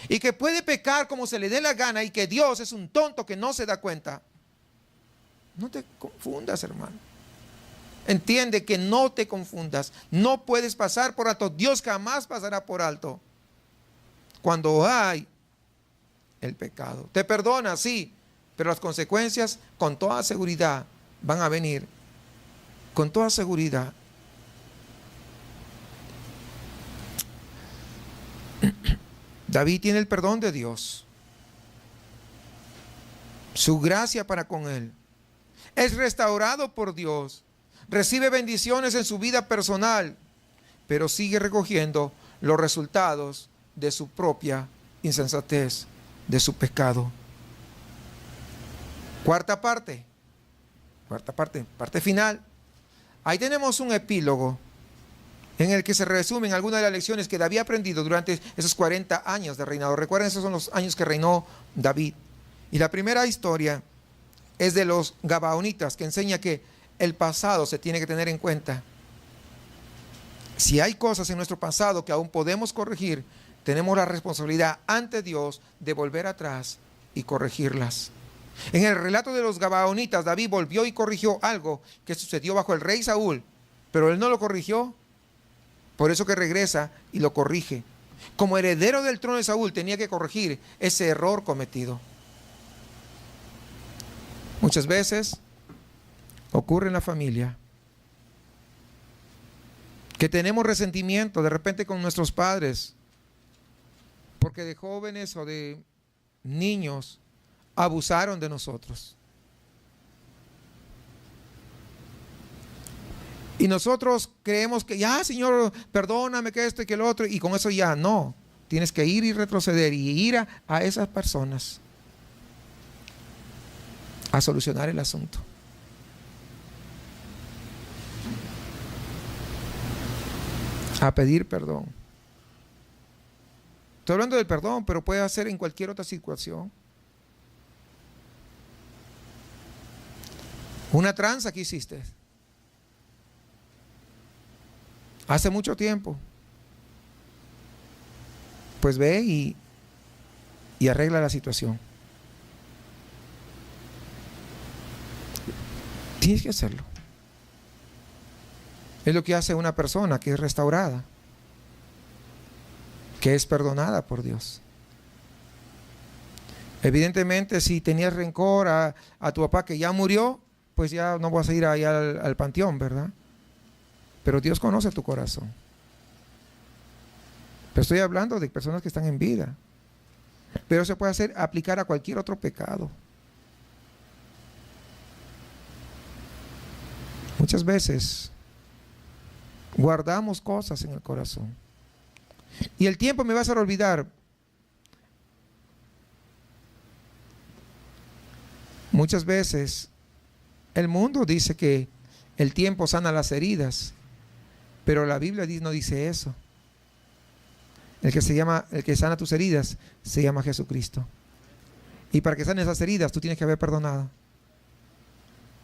Y que puede pecar como se le dé la gana y que Dios es un tonto que no se da cuenta. No te confundas, hermano. Entiende que no te confundas. No puedes pasar por alto. Dios jamás pasará por alto cuando hay el pecado. Te perdona, sí, pero las consecuencias con toda seguridad van a venir. Con toda seguridad. David tiene el perdón de Dios, su gracia para con él. Es restaurado por Dios, recibe bendiciones en su vida personal, pero sigue recogiendo los resultados de su propia insensatez, de su pecado. Cuarta parte final. Ahí tenemos un epílogo en el que se resumen algunas de las lecciones que David ha aprendido durante esos 40 años de reinado. Recuerden, esos son los años que reinó David. Y la primera historia es de los Gabaonitas, que enseña que el pasado se tiene que tener en cuenta. Si hay cosas en nuestro pasado que aún podemos corregir, tenemos la responsabilidad ante Dios de volver atrás y corregirlas. En el relato de los Gabaonitas, David volvió y corrigió algo que sucedió bajo el rey Saúl, pero él no lo corrigió. Por eso que regresa y lo corrige. Como heredero del trono de Saúl tenía que corregir ese error cometido. Muchas veces ocurre en la familia que tenemos resentimiento de repente con nuestros padres porque de jóvenes o de niños abusaron de nosotros. Y nosotros creemos que ya, Señor, perdóname que esto y que lo otro, y con eso ya no. Tienes que ir y retroceder y ir a esas personas a solucionar el asunto. A pedir perdón. Estoy hablando del perdón, pero puede ser en cualquier otra situación. Una tranza que hiciste hace mucho tiempo, pues ve y arregla la situación. Tienes que hacerlo. Es lo que hace una persona que es restaurada, que es perdonada por Dios. Evidentemente, si tenías rencor a tu papá que ya murió, pues ya no vas a ir ahí al panteón, ¿verdad? Pero Dios conoce tu corazón. Pero estoy hablando de personas que están en vida. Pero se puede aplicar a cualquier otro pecado. Muchas veces guardamos cosas en el corazón. Y el tiempo me va a hacer olvidar. Muchas veces el mundo dice que el tiempo sana las heridas. Pero la Biblia no dice eso. El que sana tus heridas se llama Jesucristo. Y para que sanen esas heridas, tú tienes que haber perdonado.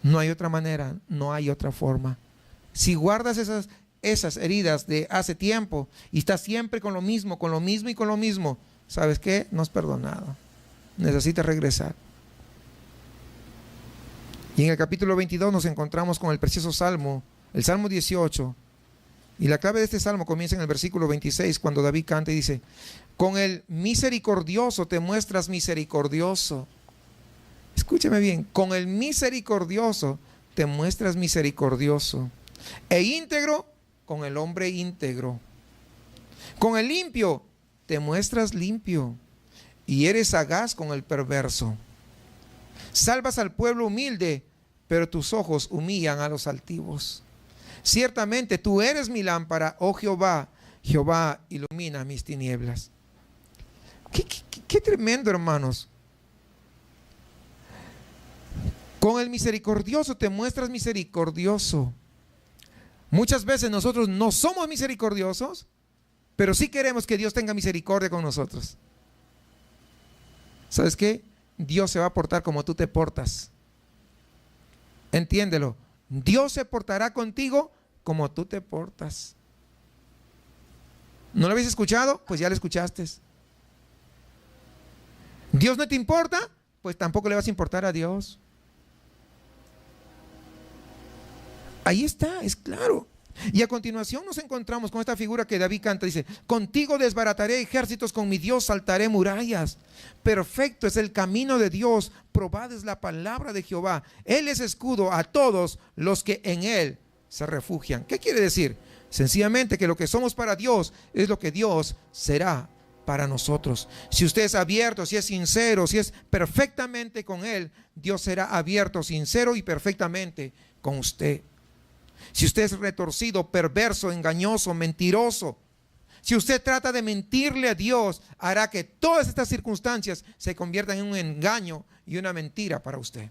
No hay otra manera, no hay otra forma. Si guardas esas heridas de hace tiempo y estás siempre con lo mismo y con lo mismo, ¿sabes qué? No has perdonado. Necesitas regresar. Y en el capítulo 22 nos encontramos con el precioso salmo, el Salmo 18. Y la clave de este salmo comienza en el versículo 26, cuando David canta y dice: con el misericordioso te muestras misericordioso. Escúcheme bien, con el misericordioso te muestras misericordioso. E íntegro con el hombre íntegro. Con el limpio te muestras limpio. Y eres sagaz con el perverso. Salvas al pueblo humilde, pero tus ojos humillan a los altivos. Ciertamente tú eres mi lámpara, oh Jehová. Jehová ilumina mis tinieblas. Qué tremendo, hermanos. Con el misericordioso te muestras misericordioso. Muchas veces nosotros no somos misericordiosos, pero sí queremos que Dios tenga misericordia con nosotros. ¿Sabes qué? Dios se va a portar como tú te portas. Entiéndelo. Dios se portará contigo como tú te portas. ¿No lo habéis escuchado? Pues ya lo escuchaste. ¿Dios no te importa? Pues tampoco le vas a importar a Dios. Ahí está, es claro. Y a continuación nos encontramos con esta figura que David canta. Dice: contigo desbarataré ejércitos, con mi Dios saltaré murallas. Perfecto es el camino de Dios, probada es la palabra de Jehová. Él es escudo a todos los que en Él se refugian. ¿Qué quiere decir? Sencillamente que lo que somos para Dios es lo que Dios será para nosotros. Si usted es abierto, si es sincero, si es perfectamente con Él, Dios será abierto, sincero y perfectamente con usted. Si usted es retorcido, perverso, engañoso, mentiroso, si usted trata de mentirle a Dios, hará que todas estas circunstancias se conviertan en un engaño y una mentira para usted.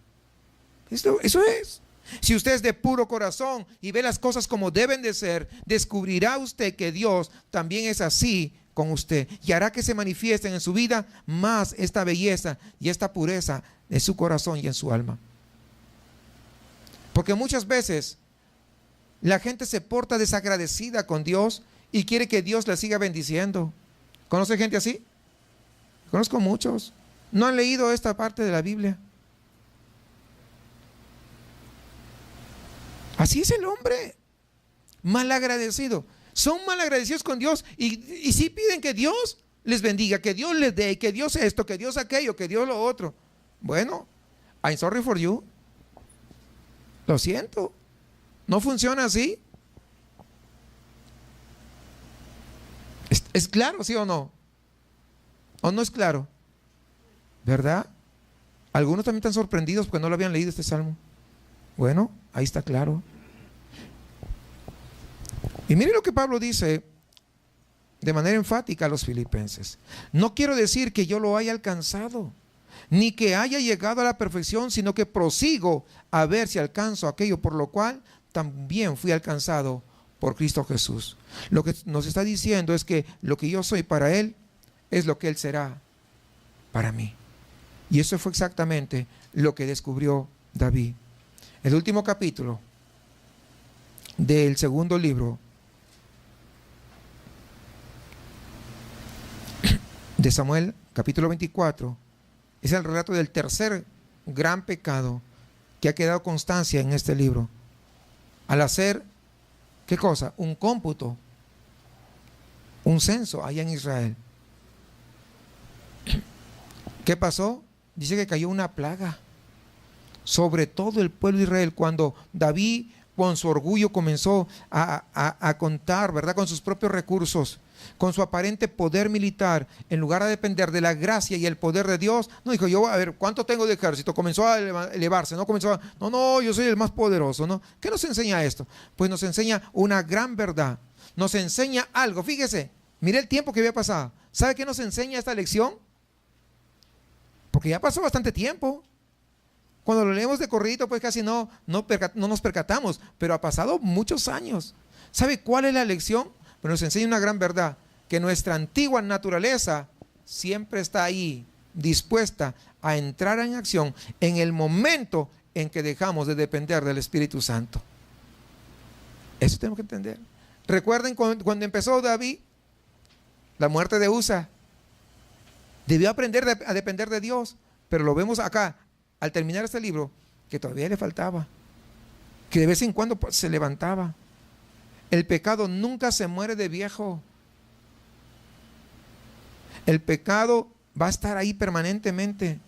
Eso es. Si usted es de puro corazón y ve las cosas como deben de ser, descubrirá usted que Dios también es así con usted, y hará que se manifiesten en su vida más esta belleza y esta pureza en su corazón y en su alma. Porque muchas veces la gente se porta desagradecida con Dios y quiere que Dios la siga bendiciendo. ¿Conoce gente así? Conozco muchos. No han leído esta parte de la Biblia. Así es el hombre, malagradecido. Son malagradecidos con Dios y sí piden que Dios les bendiga, que Dios les dé, que Dios esto, que Dios aquello, que Dios lo otro. Bueno, I'm sorry for you. Lo siento. No funciona así. ¿Es claro, sí o no? ¿O no es claro? ¿Verdad? Algunos también están sorprendidos porque no lo habían leído este salmo. Bueno, ahí está claro. Y mire lo que Pablo dice de manera enfática a los filipenses: no quiero decir que yo lo haya alcanzado, ni que haya llegado a la perfección, sino que prosigo a ver si alcanzo aquello por lo cual también fui alcanzado por Cristo Jesús. Lo que nos está diciendo es que lo que yo soy para Él es lo que Él será para mí. Y eso fue exactamente lo que descubrió David. El último capítulo del segundo libro de Samuel, capítulo 24, es el relato del tercer gran pecado que ha quedado constancia en este libro. Al hacer, ¿qué cosa? Un cómputo, un censo allá en Israel. ¿Qué pasó? Dice que cayó una plaga sobre todo el pueblo de Israel cuando David, con su orgullo, comenzó a contar, ¿verdad?, con sus propios recursos, con su aparente poder militar, en lugar de depender de la gracia y el poder de Dios. No dijo: yo, a ver, ¿cuánto tengo de ejército? Comenzó a elevarse, ¿no? Comenzó a, no, yo soy el más poderoso, ¿no? ¿Qué nos enseña esto? Pues nos enseña una gran verdad. Nos enseña algo. Fíjese, mire el tiempo que había pasado. ¿Sabe qué nos enseña esta lección? Porque ya pasó bastante tiempo. Cuando lo leemos de corridito, pues casi no nos percatamos, pero ha pasado muchos años. ¿Sabe cuál es la lección? Pero nos enseña una gran verdad: que nuestra antigua naturaleza siempre está ahí, dispuesta a entrar en acción en el momento en que dejamos de depender del Espíritu Santo. Eso tenemos que entender. Recuerden cuando empezó David, la muerte de Usa. Debió aprender a depender de Dios, pero lo vemos acá, al terminar este libro, que todavía le faltaba, que de vez en cuando se levantaba. El pecado nunca se muere de viejo. El pecado va a estar ahí permanentemente.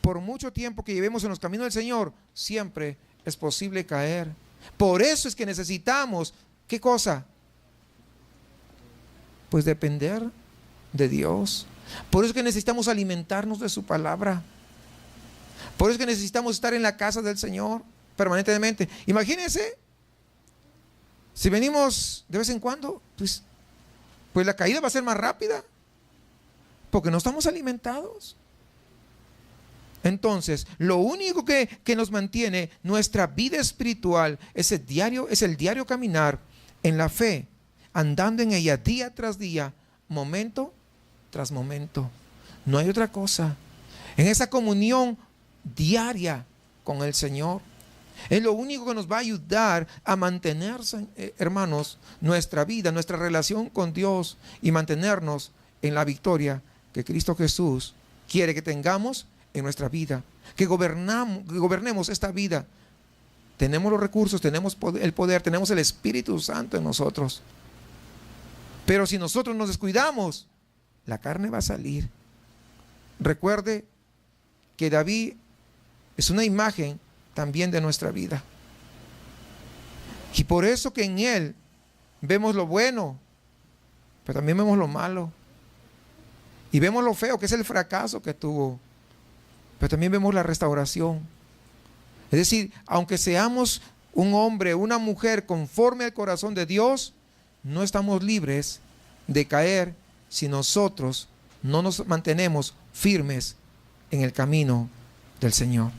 Por mucho tiempo que llevemos en los caminos del Señor, siempre es posible caer. Por eso es que necesitamos, ¿qué cosa? Pues depender de Dios. Por eso es que necesitamos alimentarnos de su palabra. Por eso es que necesitamos estar en la casa del Señor permanentemente. Imagínense, si venimos de vez en cuando, pues pues la caída va a ser más rápida, porque no estamos alimentados. Entonces, lo único que nos mantiene nuestra vida espiritual es el diario caminar en la fe, andando en ella día tras día, momento tras momento. No hay otra cosa. En esa comunión diaria con el Señor, es lo único que nos va a ayudar a mantenerse, hermanos, nuestra vida, nuestra relación con Dios, y mantenernos en la victoria que Cristo Jesús quiere que tengamos en nuestra vida, que gobernemos esta vida. Tenemos los recursos, tenemos el poder, tenemos el Espíritu Santo en nosotros. Pero si nosotros nos descuidamos, la carne va a salir. Recuerde que David es una imagen también de nuestra vida. Y por eso que en él vemos lo bueno, pero también vemos lo malo. Y vemos lo feo, que es el fracaso que tuvo, pero también vemos la restauración. Es decir, aunque seamos un hombre, una mujer conforme al corazón de Dios, no estamos libres de caer si nosotros no nos mantenemos firmes en el camino del Señor.